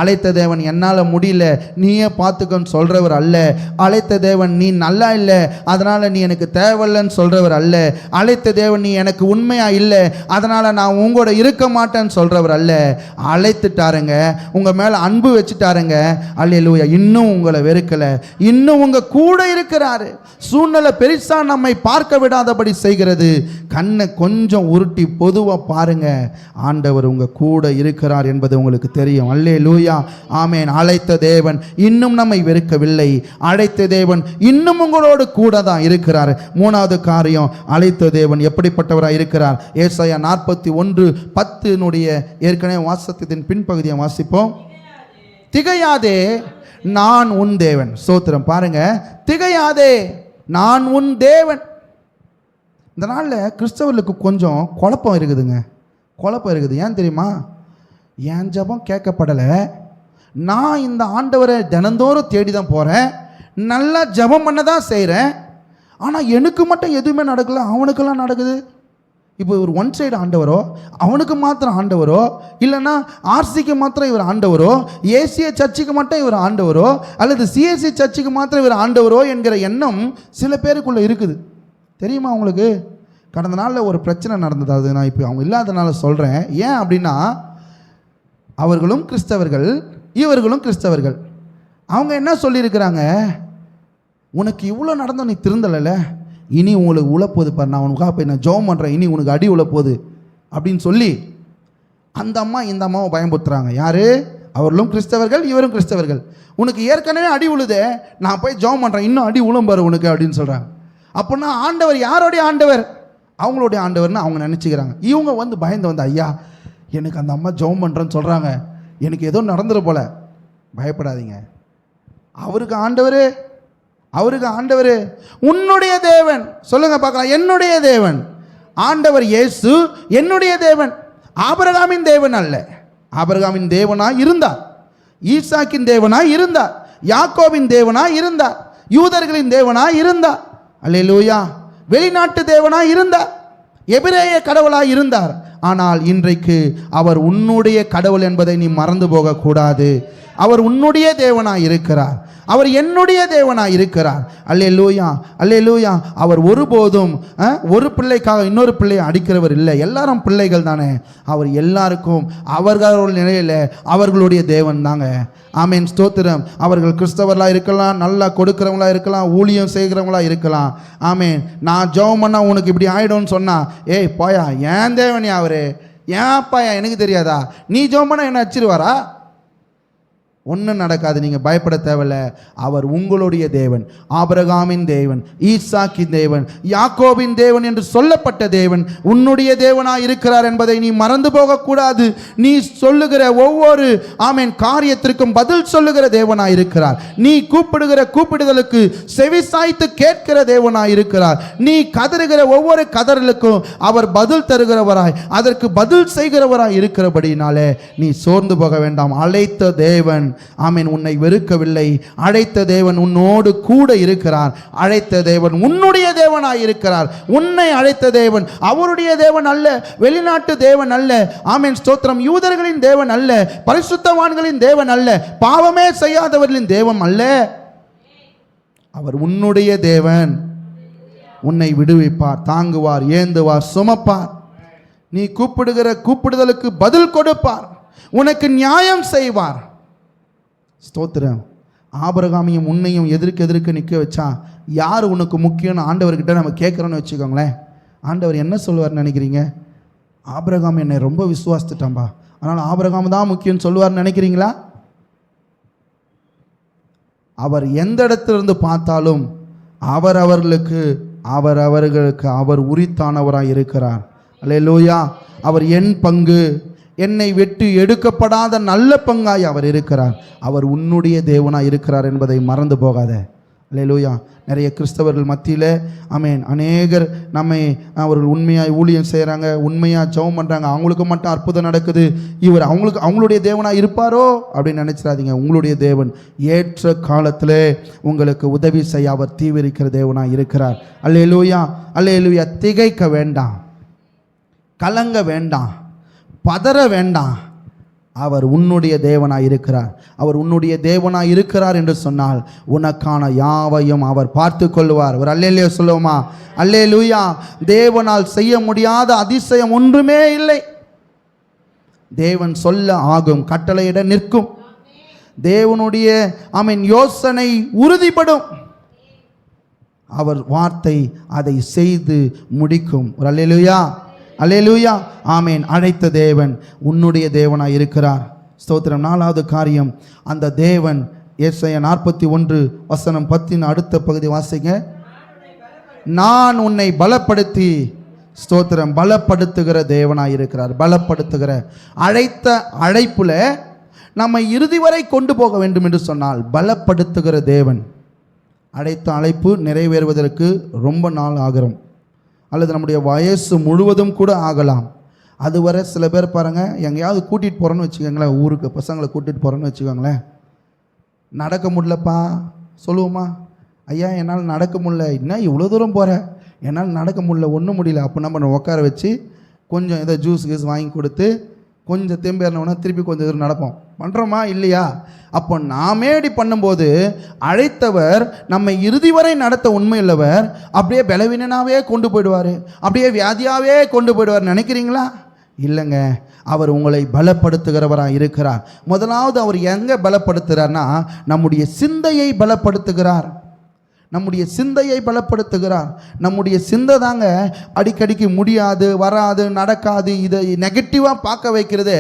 அழைத்த தேவன் என்னால் முடியல நீயே பார்த்துக்கன்னு சொல்கிறவர் அல்ல. அழைத்த தேவன் நீ நல்லா இல்லை அதனால் நீ எனக்கு தேவையில்லைன்னு சொல்கிறவர் அல்ல. அழைத்த தேவன் நீ எனக்கு உண்மையாக இல்லை அதனால் நான் உங்களோட இருக்க மாட்டேன் சொல்றவர் அல்ல. அழைத்துட்டாருங்க, உங்க மேல அன்பு வச்சுட்டாருங்க. அல்லேலூயா. இன்னும் உங்களை வெறுக்கல, இன்னும் உங்க கூட இருக்கிறாரு. சூழ்நிலை பெருசா நம்மை பார்க்க விடாதபடி செய்கிறது. கண்ணை கொஞ்சம் உருட்டி பொதுவா பாருங்க, ஆண்டவர் உங்க கூட இருக்கிறார் என்பது உங்களுக்கு தெரியும். அல்லேலூயா, ஆமென். அழைத்த தேவன் இன்னும் நம்மை வெறுக்கவில்லை. அழைத்த தேவன் இன்னும் உங்களோடு கூட தான் இருக்கிறார். மூணாவது காரியம், அழைத்த தேவன் எப்படிப்பட்டவராக இருக்கிறார்? ஏசாயா 41:10 ஏற்கனவே வாசத்தின் பின்பகுதியை வாசிப்போம். திகையாதே நான் உன் தேவன். ஸ்தோத்திரம். பாருங்க, திகையாதே நான் உன் தேவன். இந்த நாளில் கிறிஸ்தவர்களுக்கு கொஞ்சம் குழப்பம் இருக்குதுங்க. குழப்பம் இருக்குது. ஏன் தெரியுமா? என் ஜெபம் கேட்கப்படலை, நான் இந்த ஆண்டவரை தினந்தோறும் தேடி தான் போகிறேன், நல்லா ஜெபம் பண்ண தான் செய்கிறேன், ஆனால் எனக்கு மட்டும் எதுவுமே நடக்கலை, அவனுக்கெல்லாம் நடக்குது. இப்போ ஒரு ஒன் சைடு ஆண்டவரோ, அவனுக்கு மாத்திரம் ஆண்டவரோ, இல்லைன்னா ஆர்சிக்கு மாத்திரம் இவர் ஆண்டவரோ, ஏசிய சர்ச்சுக்கு மட்டும் இவர் ஆண்டவரோ, அல்லது சிஎஸ்சி சர்ச்சுக்கு மாத்திரம் இவர் ஆண்டவரோ என்கிற எண்ணம் சில பேருக்குள்ளே இருக்குது. தெரியுமா உங்களுக்கு? கடந்த நாளில் ஒரு பிரச்சனை நடந்தது. அது நான் இப்போ அவங்க இல்லாதனால சொல்கிறேன். ஏன் அப்படின்னா, அவர்களும் கிறிஸ்தவர்கள், இவர்களும் கிறிஸ்தவர்கள். அவங்க என்ன சொல்லியிருக்கிறாங்க? உனக்கு இவ்வளோ நடந்தோம், நீ திருந்தலை, இனி உங்களுக்கு உழப்போது பாரு, நான் உனக்காக போய் நான் ஜெபம் பண்ணுறேன், இனி உனக்கு அடி உழப்போது அப்படின்னு சொல்லி அந்த அம்மா இந்த அம்மாவை பயன்படுத்துகிறாங்க. யார்? அவர்களும் கிறிஸ்தவர்கள், இவரும் கிறிஸ்தவர்கள். உனக்கு ஏற்கனவே அடி உழுதே, நான் போய் ஜெபம் பண்ணுறேன், இன்னும் அடி உழும்பாரு உனக்கு அப்படின்னு சொல்கிறாங்க. அப்படின்னா ஆண்டவர் யாரோடைய ஆண்டவர்? அவங்களுடைய ஆண்டவர்னு அவங்க நினச்சிக்கிறாங்க. இவங்க வந்து பயந்து ஐயா எனக்கு அந்த அம்மா ஜெபம் பண்ணுறேன்னு சொல்கிறாங்க, எனக்கு ஏதோ நடந்துட போல. பயப்படாதீங்க, அவருக்கு ஆண்டவர் உன்னுடைய தேவன். சொல்லுங்க பார்க்கலாம். என்னுடைய தேவன். ஆண்டவர் இயேசு என்னுடைய தேவன். ஆபிரகாமின் தேவன் அல்ல. ஆபிரகாமின் தேவனாய் இருந்தார், ஈசாக்கின் தேவனாய் இருந்தார், யாக்கோபின் தேவனாய் இருந்தார், யூதர்களின் தேவனாய் இருந்தார். அல்லேலூயா. வெளிநாட்டு தேவனாய் இருந்தார், எபிரேய கடவுளாய் இருந்தார். ஆனால் இன்றைக்கு அவர் உன்னுடைய கடவுள் என்பதை நீ மறந்து போகக்கூடாது. அவர் உன்னுடைய தேவனாய் இருக்கிறார், அவர் என்னுடைய தேவனாய் இருக்கிறார். அல்லேலூயா, அல்லேலூயா. அவர் ஒருபோதும் ஒரு பிள்ளைக்காக இன்னொரு பிள்ளையை அடிக்கிறவர் இல்லை. எல்லாரும் பிள்ளைகள் தானே. அவர் எல்லாருக்கும் அவர்களுடைய நிலையில் அவர்களுடைய தேவன் தாங்க. ஆமேன், ஸ்தோத்திரம். அவர்கள் கிறிஸ்தவர்களாக இருக்கலாம், நல்லா கொடுக்குறவங்களா இருக்கலாம், ஊழியம் செய்கிறவங்களா இருக்கலாம். ஆமேன். நான் ஜெபம் பண்ணால் உனக்கு இப்படி ஆகிடும்னு சொன்னால், ஏய் போயா, ஏன் தேவனியா அவரு, ஏன் அப்பாயா எனக்கு தெரியாதா, நீ ஜெபம் பண்ணால் என்ன அச்சிருவாரா? ஒன்றும் நடக்காது. நீங்கள் பயப்பட தேவையில்ல. அவர் உங்களுடைய தேவன், ஆபிரகாமின் தேவன், ஈசாக்கின் தேவன், யாக்கோபின் தேவன் என்று சொல்லப்பட்ட தேவன் உன்னுடைய தேவனாய் இருக்கிறார் என்பதை நீ மறந்து போகக்கூடாது. நீ சொல்லுகிற ஒவ்வொரு ஆமேன் காரியத்திற்கும் பதில் சொல்லுகிற தேவனாய் இருக்கிறார். நீ கூப்பிடுகிற கூப்பிடுதலுக்கு செவி சாய்த்து கேட்கிற தேவனாய் இருக்கிறார். நீ கதறுகிற ஒவ்வொரு கதறலுக்கும் அவர் பதில் தருகிறவராய், அதற்கு பதில் செய்கிறவராய் இருக்கிறபடினாலே நீ சோர்ந்து போக வேண்டாம். அழைத்த தேவன் ஆமீன் உன்னை வெறுக்கவில்லை. அழைத்த தேவன் உன்னோடு கூட இருக்கிறார். அழைத்த தேவன் உன்னுடைய தேவனாய் இருக்கிறார். உன்னை அழைத்த தேவன் அவருடைய தேவன் அல்ல, வெளிநாட்டு தேவன் அல்ல. ஆமீன் ஸ்தோத்திரம். யூதர்களின் தேவன் அல்ல, பரிசுத்தவான்களின் தேவன் அல்ல, பாவமே செய்யாதவர்களின் தேவன் அல்ல. அவர் உன்னுடைய தேவன். உன்னை விடுவிப்பார், தாங்குவார், ஏந்துவார், சுமப்பார். நீ கூப்பிடுகிற கூப்பிடுதலுக்கு பதில் கொடுப்பார். உனக்கு நியாயம் செய்வார். ஸ்தோத்திரம். ஆபிரகாமையும் உன்னையும் எதிர்க்க நிற்க வச்சா யார் உனக்கு முக்கியம்னு ஆண்டவர்கிட்ட நம்ம கேட்குறோன்னு வச்சுக்கோங்களேன். ஆண்டவர் என்ன சொல்லுவார்னு நினைக்கிறீங்க? ஆபிரகாம் என்னை ரொம்ப விசுவாசித்துட்டான்பா, அதனால் ஆபிரகாம் தான் முக்கியம்னு சொல்லுவார்னு நினைக்கிறீங்களா? அவர் எந்த இடத்திலிருந்து பார்த்தாலும் அவர்களுக்கு அவர் உரித்தானவராய் இருக்கிறார். அல்லேலூயா. அவர் என் பங்கு, என்னை வெட்டி எடுக்கப்படாத நல்ல பங்காய் அவர் இருக்கிறார். அவர் உன்னுடைய தேவனாய் இருக்கிறார் என்பதை மறந்து போகாத. அல்லேலூயா. நிறைய கிறிஸ்தவர்கள் மத்தியில் ஆமேன் அநேகர் அவர்கள் உண்மையாய் ஊழியம் செய்கிறாங்க, உண்மையாக ஜெபம் பண்ணுறாங்க, அவங்களுக்கு மட்டும் அற்புதம் நடக்குது. இவர் அவங்களுடைய தேவனாக இருப்பாரோ அப்படின்னு நினச்சிடாதீங்க. உங்களுடைய தேவன் ஏற்ற காலத்தில் உங்களுக்கு உதவி செய்ய அவர் தீவிரிக்கிற தேவனாக இருக்கிறார். அல்லேலூயா, அல்லேலூயா. திகைக்க வேண்டாம், கலங்க வேண்டாம், பதற வேண்டாம். அவர் உன்னுடைய தேவனாய் இருக்கிறார். அவர் உன்னுடைய தேவனாய் இருக்கிறார் என்று சொன்னால் உனக்கான யாவையும் அவர் பார்த்து கொள்வார். ஒரு அல்லேலூயா சொல்லுவோமா? அல்லேலூயா. தேவனால் செய்ய முடியாத அதிசயம் ஒன்றுமே இல்லை. தேவன் சொல்ல ஆகும், கட்டளையிட நிற்கும். தேவனுடைய யோசனை உறுதிப்படும். அவர் வார்த்தை அதை செய்து முடிக்கும். ஒரு அல்லேலூயா, அல்லேலூயா, ஆமேன். அழைத்த தேவன் உன்னுடைய தேவனாய் இருக்கிறார். ஸ்தோத்திரம். 4வது காரியம், அந்த தேவன் ஏசாயா 41:10 அடுத்த பகுதி வாசிங்க. நான் உன்னை பலப்படுத்தி, ஸ்தோத்திரம், பலப்படுத்துகிற தேவனாய் இருக்கிறார். பலப்படுத்துகிற அழைத்த அழைப்புல நம்மை இறுதி வரை கொண்டு போக வேண்டும் என்று சொன்னால் பலப்படுத்துகிற தேவன். அழைத்த அழைப்பு நிறைவேறுவதற்கு ரொம்ப நாள் ஆகும், அல்லது நம்முடைய வயசு முழுவதும் கூட ஆகலாம். அதுவரை சில பேர் பாருங்கள், எங்கேயாவது கூட்டிகிட்டு போகிறோன்னு வச்சுக்கோங்களேன், ஊருக்கு பசங்களை கூட்டிகிட்டு போகிறோன்னு வச்சுக்கோங்களேன், நடக்க முடியலப்பா சொல்லுவோமா? ஐயா என்னால் நடக்க முடியல. இன்னும் இவ்வளோ தூரம் போகிறேன், என்னால் நடக்க முடியல, ஒன்றும் முடியல. அப்போ நம்ம உட்கார வச்சு கொஞ்சம் ஏதோ ஜூஸ் வாங்கி கொடுத்து கொஞ்சம் தேம்பேறினோன்னா திருப்பி கொஞ்சம் தூரம் நடப்போம். பண்ணுறோமா இல்லையா? அப்போ நாமே இப்படி பண்ணும்போது அழைத்தவர் நம்மை இறுதி வரை நடத்த உண்மையுள்ளவர் அப்படியே பலவீனனாகவே கொண்டு போயிடுவார், அப்படியே வியாதியாகவே கொண்டு போயிடுவார் நினைக்கிறீங்களா? இல்லைங்க. அவர் உங்களை பலப்படுத்துகிறவராக இருக்கிறார். முதலாவது அவர் எங்கே பலப்படுத்துகிறார்னா நம்முடைய சிந்தையை பலப்படுத்துகிறார். நம்முடைய சிந்தையை பலப்படுத்துகிறார். நம்முடைய சிந்தை தாங்க அடிக்கடிக்கு முடியாது, வராது, நடக்காது, இதை நெகட்டிவாக பார்க்க வைக்கிறதே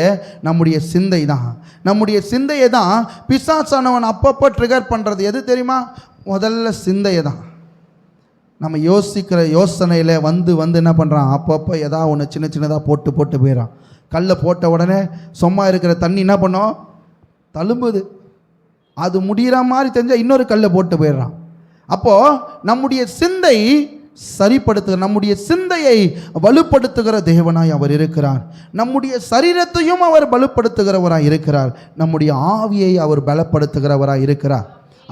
நம்முடைய சிந்தை தான். நம்முடைய சிந்தையை தான் பிசாசானவன் அப்பப்போ ட்ரிகர் பண்ணுறது. எது தெரியுமா? முதல்ல சிந்தையை தான். நம்ம யோசிக்கிற யோசனையில் வந்து என்ன பண்ணுறான், அப்பப்போ ஏதாவது ஒன்று சின்னதாக போட்டு போயிடறான். கல்லை போட்ட உடனே சும்மா இருக்கிற தண்ணி என்ன பண்ணோம், தழும்புது. அது முடிகிற மாதிரி தெரிஞ்சால் இன்னொரு கல்லை போட்டு போயிடுறான். அப்போது நம்முடைய சிந்தை சரிப்படுத்துகிற, நம்முடைய சிந்தையை வலுப்படுத்துகிற தேவனாய் அவர் இருக்கிறார். நம்முடைய சரீரத்தையும் அவர் பலப்படுத்துகிறவராய் இருக்கிறார். நம்முடைய ஆவியை அவர் பலப்படுத்துகிறவராய் இருக்கிறார்.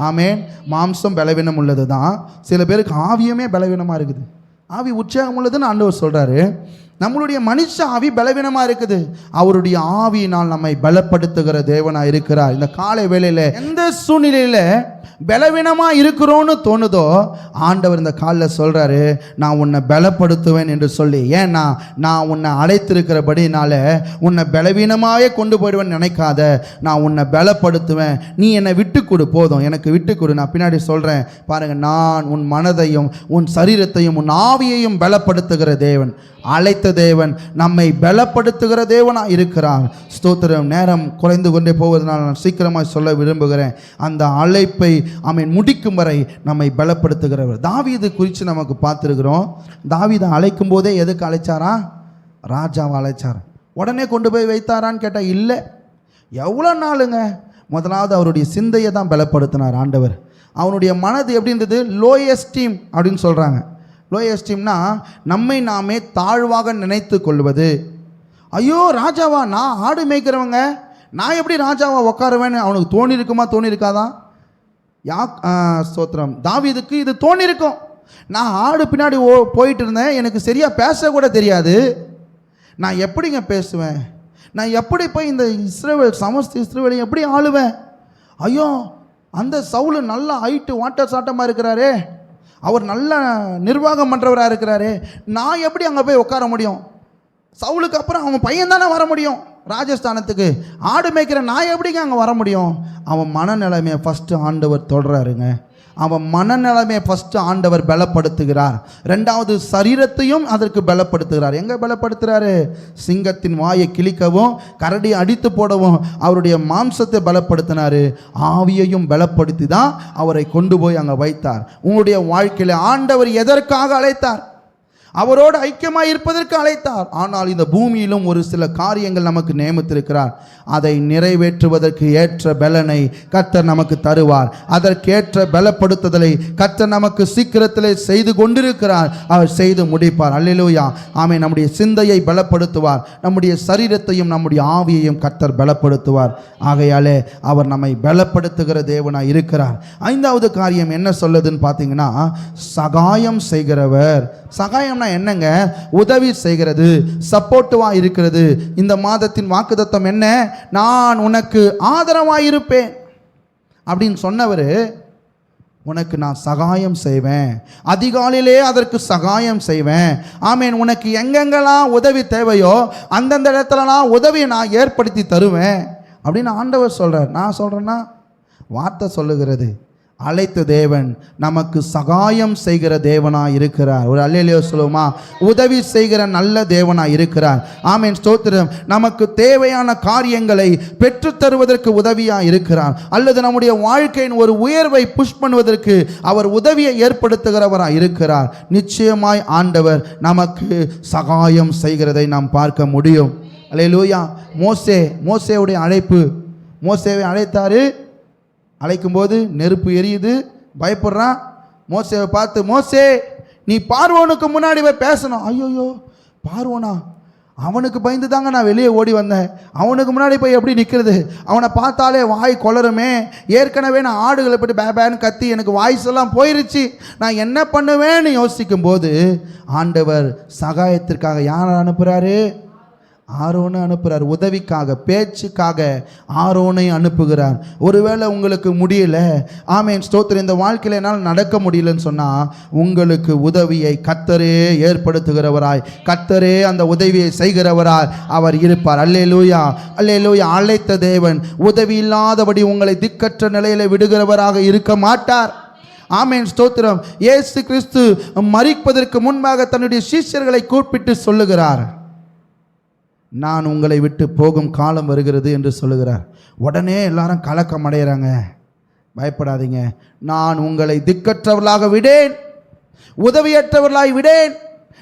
ஆமேன். மாம்சம் பலவீனம் உள்ளது தான். சில பேருக்கு ஆவியுமே பலவீனமாக இருக்குது. ஆவி உற்சாகம் உள்ளதுன்னு ஆண்டவர் சொல்கிறாரு. நம்மளுடைய மனுஷ ஆவி பலவீனமாக இருக்குது. அவருடைய ஆவியினால் நம்மை பலப்படுத்துகிற தேவனாக இருக்கிறார். இந்த காலை வேளையில் எந்த சூழ்நிலையில் பலவீனமாக இருக்கிறோன்னு தோணுதோ ஆண்டவர் இந்த காலில் சொல்கிறாரு, நான் உன்னை பலப்படுத்துவேன் என்று சொல்லி. ஏன்னா நான் உன்னை அழைத்திருக்கிறபடினால உன்னை பலவீனமாகவே கொண்டு போயிடுவேன்னு நினைக்காத, நான் உன்னை பலப்படுத்துவேன். நீ என்னை விட்டு கொடு, போதும் எனக்கு விட்டு கொடு. நான் பின்னாடி சொல்கிறேன் பாருங்கள். நான் உன் மனதையும் உன் சரீரத்தையும் உன் ஆவியையும் பலப்படுத்துகிற தேவன். அழைத்த தேவன் நம்மை பலப்படுத்துகிற தேவனாக இருக்கிறார். ஸ்தோத்திரம். நேரம் குறைந்து கொண்டே போவதனால் நான் சீக்கிரமாக சொல்ல விரும்புகிறேன். அந்த அழைப்பை அவன் முடிக்கும் வரை நம்மை பலப்படுத்துகிறவர். தாவீது குறித்து நமக்கு பார்த்துருக்கிறோம். தாவீதை அழைக்கும் போதே எதுக்கு அழைச்சாரா? ராஜாவை அழைச்சார். உடனே கொண்டு போய் வைத்தாரான்னு கேட்டால் இல்லை. எவ்வளோ நாளுங்க? முதலாவது அவருடைய சிந்தையை தான் பலப்படுத்தினார் ஆண்டவர். அவனுடைய மனது எப்படி இருந்தது? லோ எஸ்டீம் அப்படின்னு சொல்கிறாங்க. லோ எஸ்டீம்னா நம்மை நாமே தாழ்வாக நினைத்து கொள்வது. ஐயோ ராஜாவா, நான் ஆடு மேய்க்கிறவங்க, நான் எப்படி ராஜாவை உட்காருவேன்னு அவனுக்கு தோணி இருக்காதா? ஸ்தோத்திரம், தாவீதுக்கு இது தோணி இருக்கும். நான் ஆடு பின்னாடி போயிட்டு இருந்தேன், எனக்கு சரியாக பேச கூட தெரியாது, நான் எப்படிங்க பேசுவேன், நான் எப்படி போய் இந்த சமஸ்த இஸ்ரவேலை எப்படி ஆளுவேன்? ஐயோ, அந்த சவுலு நல்ல ஹைட்டு வாட்டர் சாட்டமாக இருக்கிறாரே, அவர் நல்ல நிர்வாகம் பண்ணுறவராக இருக்கிறாரே, நான் எப்படி அங்கே போய் உட்கார முடியும்? சவுலுக்கு அப்புறம் அவன் பையன் தானே வர முடியும் ராஜஸ்தானத்துக்கு. ஆடு மேய்க்கிற நான் எப்படிங்க அங்கே வர முடியும்? அவன் மனநிலைமையை ஃபஸ்ட்டு ஆண்டவர் தொடர்றாருங்க. அவன் மனநிலைமையை ஃபஸ்ட்டு ஆண்டவர் பலப்படுத்துகிறார். ரெண்டாவது சரீரத்தையும் அதற்கு பலப்படுத்துகிறார். எங்கே பலப்படுத்துகிறாரு? சிங்கத்தின் வாயை கிழிக்கவும் கரடி அடித்து போடவும் அவருடைய மாம்சத்தை பலப்படுத்தினார். ஆவியையும் பலப்படுத்தி தான் அவரை கொண்டு போய் அங்கே வைத்தார். உங்களுடைய வாழ்க்கையில் ஆண்டவர் எதற்காக அழைத்தார்? அவரோடு ஐக்கியமாக இருப்பதற்கு அழைத்தார். ஆனால் இந்த பூமியிலும் ஒரு சில காரியங்கள் நமக்கு நியமித்திருக்கிறார். அதை நிறைவேற்றுவதற்கு ஏற்ற பலனை கர்த்தர் நமக்கு தருவார். அதற்கேற்ற பலப்படுத்துதலை கர்த்தர் நமக்கு சீக்கிரத்திலே செய்து கொண்டிருக்கிறார். அவர் செய்து முடிப்பார். அல்லேலூயா, ஆமென். நம்முடைய சிந்தையை பலப்படுத்துவார், நம்முடைய சரீரத்தையும் நம்முடைய ஆவியையும் கர்த்தர் பலப்படுத்துவார். ஆகையாலே அவர் நம்மை பலப்படுத்துகிற தேவனாய் இருக்கிறார். ஐந்தாவது காரியம் என்ன சொல்லுதுன்னு பார்த்தீங்கன்னா, சகாயம் செய்கிறவர். சகாயம்னா என்னங்க? உதவி செய்கிறது, சப்போர்ட்டிவா இருக்கிறது. இந்த மாதத்தின் வாக்குத்தத்தம் என்ன? நான் உனக்கு ஆதரவாக இருப்பேன் அப்படின்னு சொன்னவர், உனக்கு நான் சகாயம் செய்வேன், அதிகாலையிலே அதற்கு சகாயம் செய்வேன். ஆமேன். உனக்கு எங்கெங்கெல்லாம் உதவி தேவையோ அந்தந்த இடத்துலலாம் உதவியை நான் ஏற்படுத்தி தருவேன் அப்படின்னு ஆண்டவர் சொல்கிறார். நான் சொல்கிறேன்னா வார்த்தை சொல்லுகிறது, அழைத்த தேவன் நமக்கு சகாயம் செய்கிற தேவனாய் இருக்கிறார். ஒரு அல்லேலூயா சொல்லுமா? உதவி செய்கிற நல்ல தேவனாய் இருக்கிறார். ஆமென், ஸ்தோத்திரம். நமக்கு தேவையான காரியங்களை பெற்றுத்தருவதற்கு உதவியாக இருக்கிறார். அல்லது நம்முடைய வாழ்க்கையின் ஒரு உயர்வை புஷ் பண்ணுவதற்கு அவர் உதவியை ஏற்படுத்துகிறவராய் இருக்கிறார். நிச்சயமாய் ஆண்டவர் நமக்கு சகாயம் செய்கிறதை நாம் பார்க்க முடியும். அல்லேலூயா. மோசேவுடைய அழைப்பு, மோசேவை அழைத்தாரு. அழைக்கும்போது நெருப்பு எரியுது, பயப்படுறான். மோசேவை பார்த்து, மோசே நீ பார்வோனுக்கு முன்னாடி போய் பேசணும். ஐயோயோ, பார்வோனா? அவனுக்கு பயந்து தாங்க நான் வெளியே ஓடி வந்தேன். அவனுக்கு முன்னாடி போய் எப்படி நிற்கிறது? அவனை பார்த்தாலே வாய் கொளருமே. ஏற்கனவே நான் ஆடுகளை பற்றி பேபேன்னு கத்தி எனக்கு வாய்ஸ் எல்லாம் போயிருச்சு. நான் என்ன பண்ணுவேன்னு யோசிக்கும் போது ஆண்டவர் சகாயத்திற்காக யாரை அனுப்புகிறாரு? ஆரோனை அனுப்புகிறார். உதவிக்காக, பேச்சுக்காக ஆரோனை அனுப்புகிறார். ஒருவேளை உங்களுக்கு முடியல, ஆமென், ஸ்தோத்திரம், இந்த வாழ்க்கையில் என்னால் நடக்க முடியலன்னு சொன்னால் உங்களுக்கு உதவியை கர்த்தரே ஏற்படுத்துகிறவராய், கர்த்தரே அந்த உதவியை செய்கிறவராய் அவர் இருப்பார். அல்லேலூயா, அல்லேலூயா. அழைத்த தேவன் உதவி இல்லாதபடி உங்களை திக்கற்ற நிலையில் விடுகிறவராக இருக்க மாட்டார். ஆமென், ஸ்தோத்திரம். இயேசு கிறிஸ்து மரிப்பதற்கு முன்பாக தன்னுடைய சீஷர்களை கூப்பிட்டு சொல்லுகிறார், நான் உங்களை விட்டு போகும் காலம் வருகிறது என்று சொல்லுகிறார். உடனே எல்லாரும் கலக்கம் அடைகிறாங்க. பயப்படாதீங்க, நான் உங்களை திக்கற்றவர்களாக விடேன், உதவியற்றவர்களாய் விடேன்,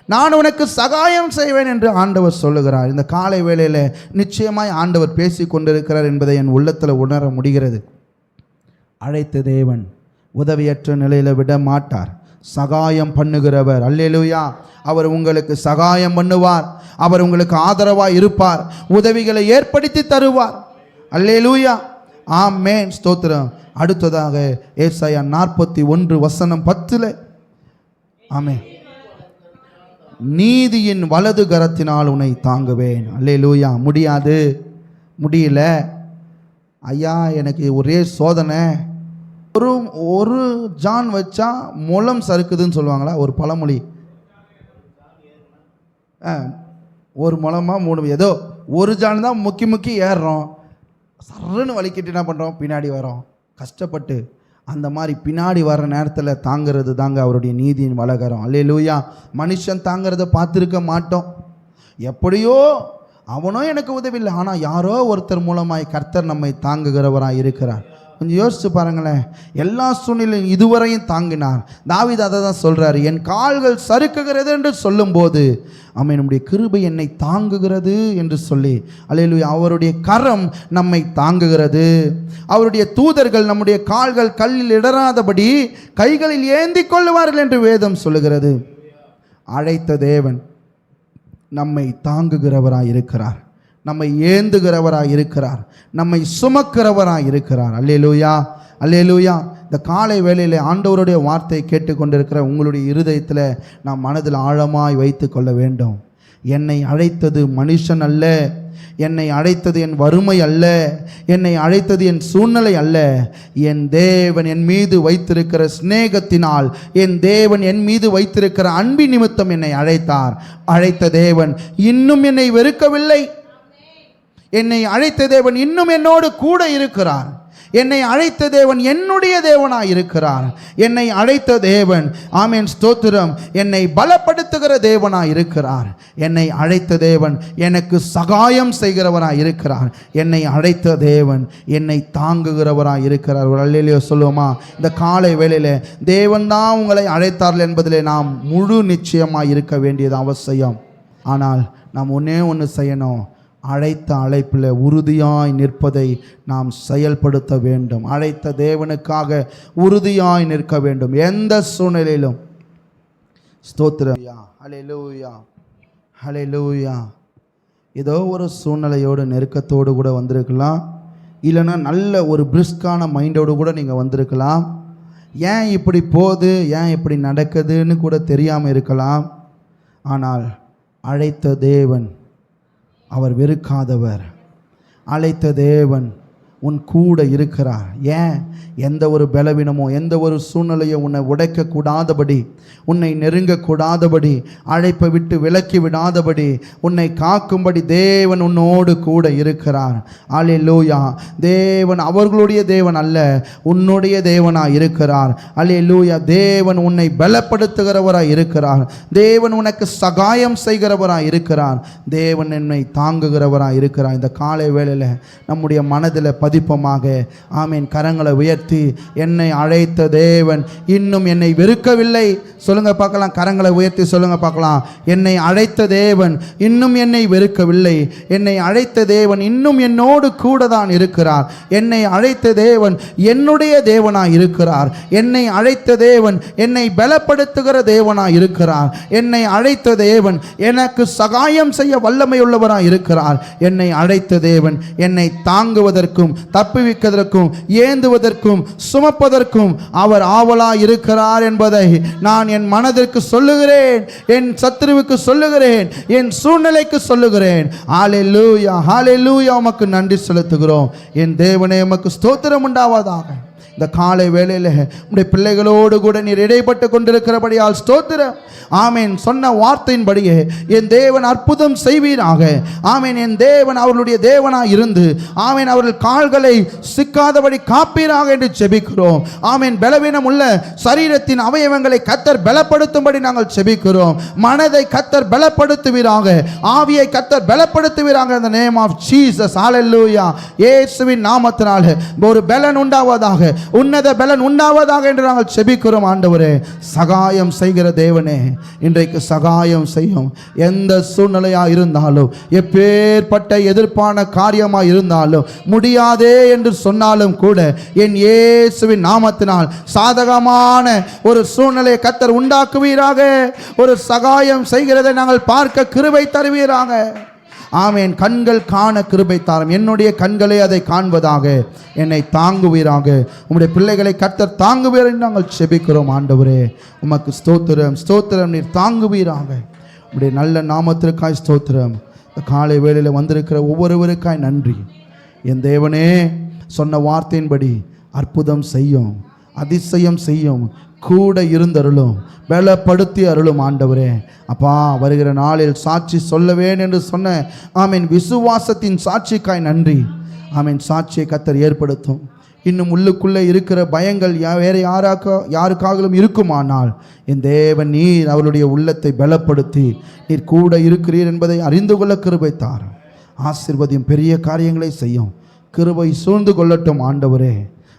நான் உனக்கு சகாயம் செய்வேன் என்று ஆண்டவர் சொல்லுகிறார். இந்த காலை வேளையில் நிச்சயமாய் ஆண்டவர் பேசி கொண்டிருக்கிறார் என்பதை என் உள்ளத்தில் உணர முடிகிறது. அழைத்த தேவன் உதவியற்ற நிலையில் விட மாட்டார், சகாயம் பண்ணுகிறவர். அல்லேலூயா. அவர் உங்களுக்கு சகாயம் பண்ணுவார், அவர் உங்களுக்கு ஆதரவாக இருப்பார், உதவிகளை ஏற்படுத்தி தருவார். அல்லேலூயா, ஆமென், ஸ்தோத்திரம். அடுத்ததாக ஏசாயா 41:10, ஆமென், நீதியின் வலது கரத்தினால் உன்னை தாங்குவேன். அல்லேலூயா. முடியல ஐயா, எனக்கு ஒரே சோதனை. ஒரு ஜான் வச்சா முளம் சறுக்குதுன்னு சொல்லுவாங்களா, ஒரு பழமொழி. ஒரு முளமா 3, ஏதோ ஒரு ஜான் தான் முக்கி ஏறுறோம், சர்ன்னு வலிக்கிட்டு என்ன பண்ணுறோம், பின்னாடி வரோம் கஷ்டப்பட்டு. அந்த மாதிரி பின்னாடி வர்ற நேரத்தில் தாங்கிறது தாங்க அவருடைய நீதியின் வலகரம். அல்லேலூயா. மனுஷன் தாங்கிறத பார்த்துருக்க மாட்டோம். எப்படியோ அவனோ எனக்கு உதவி இல்லை, ஆனால் யாரோ ஒருத்தர் மூலமாய் கர்த்தர் நம்மை தாங்குகிறவராக இருக்கிறார். கொஞ்சம் யோசிச்சு பாருங்களேன். எல்லா சூழ்நிலையும் இதுவரையும் தாங்கினார். தாவீது அதை தான் சொல்கிறார், என் கால்கள் சறுக்குகிறது என்று சொல்லும்போது ஆமென், நம்முடைய கிருபை என்னை தாங்குகிறது என்று சொல்லி. அல்லேலூயா. அவருடைய கரம் நம்மை தாங்குகிறது. அவருடைய தூதர்கள் நம்முடைய கால்கள் கல்லில் இடராதபடி கைகளில் ஏந்தி கொள்ளுவார்கள் என்று வேதம் சொல்லுகிறது. அழைத்த தேவன் நம்மை தாங்குகிறவராய் இருக்கிறார், நம்மை ஏந்துகிறவராய் இருக்கிறார், நம்மை சுமக்கிறவராய் இருக்கிறார். அல்லேலூயா, அல்லேலூயா. இந்த காலை வேளையில் ஆண்டவருடைய வார்த்தையை கேட்டுக்கொண்டிருக்கிற உங்களுடைய இருதயத்தில் நாம் மனதில் ஆழமாய் வைத்து கொள்ள வேண்டும். என்னை அழைத்தது மனுஷன் அல்ல, என்னை அழைத்தது என் வறுமை அல்ல, என்னை அழைத்தது என் சூழ்நிலை அல்ல. என் தேவன் என் மீது வைத்திருக்கிற சிநேகத்தினால், என் தேவன் என் மீது வைத்திருக்கிற அன்பின் நிமித்தம் என்னை அழைத்தார். அழைத்த தேவன் இன்னும் என்னை வெறுக்கவில்லை. என்னை அழைத்த தேவன் இன்னும் என்னோடு கூட இருக்கிறார். என்னை அழைத்த தேவன் என்னுடைய தேவனாய் இருக்கிறார். என்னை அழைத்த தேவன், ஆமென் ஸ்தோத்திரம், என்னை பலப்படுத்துகிற தேவனாய் இருக்கிறார். என்னை அழைத்த தேவன் எனக்கு சகாயம் செய்கிறவராய் இருக்கிறார். என்னை அழைத்த தேவன் என்னை தாங்குகிறவராய் இருக்கிறார். ஒரு அல்லேலூயா சொல்லுவோமா? இந்த காலை வேளையில் தேவன் தான் உங்களை அழைத்தார்கள் என்பதிலே நாம் முழு நிச்சயமாய் இருக்க வேண்டியது அவசியம். ஆனால் நாம் ஒன்றே ஒன்று செய்யணும், அழைத்த அழைப்பில் உறுதியாய் நிற்பதை நாம் செயல்படுத்த வேண்டும். அழைத்த தேவனுக்காக உறுதியாய் நிற்க வேண்டும் எந்த சூழ்நிலையிலும். ஸ்தோத்திரம், ஹல்லேலூயா, ஹல்லேலூயா. ஏதோ ஒரு சூழ்நிலையோடு நெருக்கத்தோடு கூட வந்திருக்கலாம், இல்லைன்னா நல்ல ஒரு பிரிஸ்கான மைண்டோடு கூட நீங்கள் வந்திருக்கலாம். ஏன் இப்படி போகுது, ஏன் இப்படி நடக்குதுன்னு கூட தெரியாமல் இருக்கலாம். ஆனால் அழைத்த தேவன் அவர் வெறுக்காதவர். அழைத்த தேவன் உன் கூட இருக்கிறார். ஏன்? எந்த ஒரு பலவீனமோ எந்த ஒரு சூழ்நிலையோ உன்னை உடைக்கக்கூடாதபடி, உன்னை நெருங்கக்கூடாதபடி, அழைப்பை விட்டு விலக்கி விடாதபடி, உன்னை காக்கும்படி தேவன் உன்னோடு கூட இருக்கிறார். அல்லேலூயா. தேவன் அவர்களுடைய தேவன் அல்ல, உன்னுடைய தேவனாய் இருக்கிறார். அல்லேலூயா. தேவன் உன்னை பலப்படுத்துகிறவராய் இருக்கிறார். தேவன் உனக்கு சகாயம் செய்கிறவராய் இருக்கிறார். தேவன் என்னை தாங்குகிறவராய் இருக்கிறார். இந்த காலை வேளையில் நம்முடைய மனதில் பதிப்பமாக, ஆமீன், கரங்களை உயர்த்தி, என்னை அழைத்த தேவன் இன்னும் என்னை வெறுக்கவில்லை. சொல்லுங்க பார்க்கலாம், கரங்களை உயர்த்தி சொல்லுங்க பார்க்கலாம். என்னை அழைத்த தேவன் இன்னும் என்னை வெறுக்கவில்லை. என்னை அழைத்த தேவன் இன்னும் என்னோடு கூட தான் இருக்கிறார். என்னை அழைத்த தேவன் என்னுடைய தேவனாய் இருக்கிறார். என்னை அழைத்த தேவன் என்னை பலப்படுத்துகிற தேவனாய் இருக்கிறார். என்னை அழைத்த தேவன் எனக்கு சகாயம் செய்ய வல்லமையுள்ளவராய் இருக்கிறார். என்னை அழைத்த தேவன் என்னை தாங்குவதற்கும் தப்புவிப்பதற்கும் ஏந்துவதற்கும் சுமப்பதற்கும் அவர் ஆவலாய் இருக்கிறார் என்பதை நான் என் மனதிற்கு சொல்லுகிறேன், என் சத்துருவுக்கு சொல்லுகிறேன், என் சூழ்நிலைக்கு சொல்லுகிறேன். ஹல்லேலூயா, ஹல்லேலூயா. உமக்கு நன்றி செலுத்துகிறோம். என் தேவனே உமக்கு ஸ்தோத்திரம் உண்டாவதாக. இந்த காலை வேளையில் உடைய பிள்ளைகளோடு கூட நீர் இடைப்பட்டு கொண்டிருக்கிறபடியால் ஸ்தோத்திரம். ஆமேன். சொன்ன வார்த்தையின்படியே என் தேவன் அற்புதம் செய்வீராக. ஆமேன். என் தேவன் அவர்களுடைய தேவனாய் இருந்து, ஆமேன், அவர்கள் கால்களை சிக்காதபடி காப்பீராக என்று ஜெபிக்கிறோம். ஆமேன். பலவீனம் உள்ள சரீரத்தின் அவயவங்களை கர்த்தர் பலப்படுத்தும்படி நாங்கள் ஜெபிக்கிறோம். மனதை கர்த்தர் பலப்படுத்துவீராக, ஆவியை கர்த்தர் பலப்படுத்துவீராக. இந்த நேம் ஆஃப் ஜீசஸ். ஹல்லேலூயா. இயேசுவின் நாமத்தினாலே ஒரு பலன் உண்டாவதாக, உன்னத பலன் உண்டாவதாக என்று நாங்கள் ஜெபிக்கிறோம். ஆண்டவரே, சகாயம் செய்கிற தேவனே, இன்றைக்கு சகாயம் செய்யும். எந்த சூழ்நிலையா இருந்தாலும், எப்பேற்பட்ட எதிர்ப்பான காரியமா இருந்தாலும், முடியாதே என்று சொன்னாலும் கூட என் இயேசுவின் நாமத்தினால் சாதகமான ஒரு சூழ்நிலையை கர்த்தர் உண்டாக்குவீராக. ஒரு சகாயம் செய்கிறதை நாங்கள் பார்க்க கிருபை தருவீராக. ஆமேன். கண்கள் காண கிருபை தாரும். என்னுடைய கண்களே அதை காண்பதாக. என்னை தாங்குவீராக. உம்முடைய பிள்ளைகளை கர்த்தர் தாங்குவீர் என்று நாங்கள் செபிக்கிறோம். ஆண்டவரே, உமக்கு ஸ்தோத்திரம், ஸ்தோத்திரம். நீர் தாங்குவீராக. உம்முடைய நல்ல நாமத்திற்காய் ஸ்தோத்திரம். காலை வேளையில் வந்திருக்கிற ஒவ்வொருவருக்காய் நன்றி. என் தேவனே, சொன்ன வார்த்தையின்படி அற்புதம் செய்யும், அதிசயம் செய்யும், கூட இருந்தருளும், பலப்படுத்தி அருளும். ஆண்டவரே, அப்பா, வருகிற நாளில் சாட்சி சொல்லுவேன் என்று சொன்ன ஆமீன் விசுவாசத்தின் சாட்சிக்காய் நன்றி. ஆமீன். சாட்சியை கர்த்தர் ஏற்படுத்தும். இன்னும் உள்ளுக்குள்ளே இருக்கிற பயங்கள் வேறு யாருக்காகவும் இருக்குமானால் என் தேவன் நீர் அவருடைய உள்ளத்தை பலப்படுத்தி நீர் கூட இருக்கிறீர் என்பதை அறிந்து கொள்ள கிருபை தாரும். ஆசீர்வதியும், பெரிய காரியங்களை செய்யும். கிருபை சூழ்ந்து கொள்ளட்டும். ஆண்டவரே,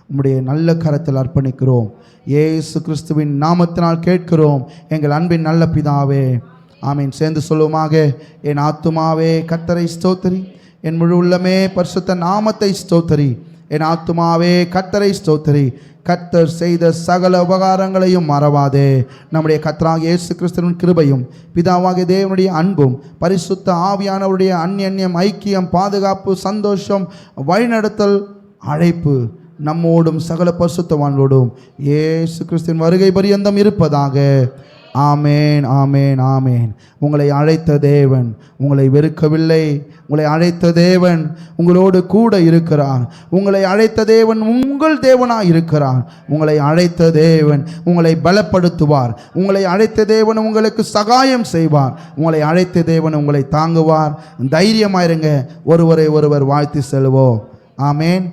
உம்முடைய நல்ல கரத்தில் அர்ப்பணிக்கிறோம். இயேசு கிறிஸ்துவின் நாமத்தினால் கேட்கிறோம் எங்கள் அன்பின் நல்ல பிதாவே. ஆமீன். சேர்ந்து சொல்லுவோமாக. என் ஆத்துமாவே கர்த்தரை ஸ்தோத்திரி, என் முழு உள்ளமே பரிசுத்த நாமத்தை ஸ்தோத்திரி. என் ஆத்துமாவே கர்த்தரை ஸ்தோத்திரி, கர்த்தர் செய்த சகல உபகாரங்களையும் மறவாதே. நம்முடைய கர்த்தராகிய இயேசு கிறிஸ்துவின் கிருபையும் பிதாவாகிய தேவனுடைய அன்பும் பரிசுத்த ஆவியானவருடைய அந்நியம் ஐக்கியம் பாதுகாப்பு சந்தோஷம் வழிநடத்தல் அழைப்பு நம்மோடும் சகல பரிசுத்தவான்களோடும் இயேசு கிறிஸ்துவின் வருகை பரியந்தம் இருப்பதாக. ஆமேன், ஆமேன், ஆமேன். உங்களை அழைத்த தேவன் உங்களை வெறுக்கவில்லை. உங்களை அழைத்த தேவன் உங்களோடு கூட இருக்கிறார். உங்களை அழைத்த தேவன் உங்கள் தேவனாக இருக்கிறார். உங்களை அழைத்த தேவன் உங்களை பலப்படுத்துவார். உங்களை அழைத்த தேவன் உங்களுக்கு சகாயம் செய்வார். உங்களை அழைத்த தேவன் உங்களை தாங்குவார். தைரியமாயிருங்க. ஒருவரை ஒருவர் வாழ்த்தி செல்வோம். ஆமேன்.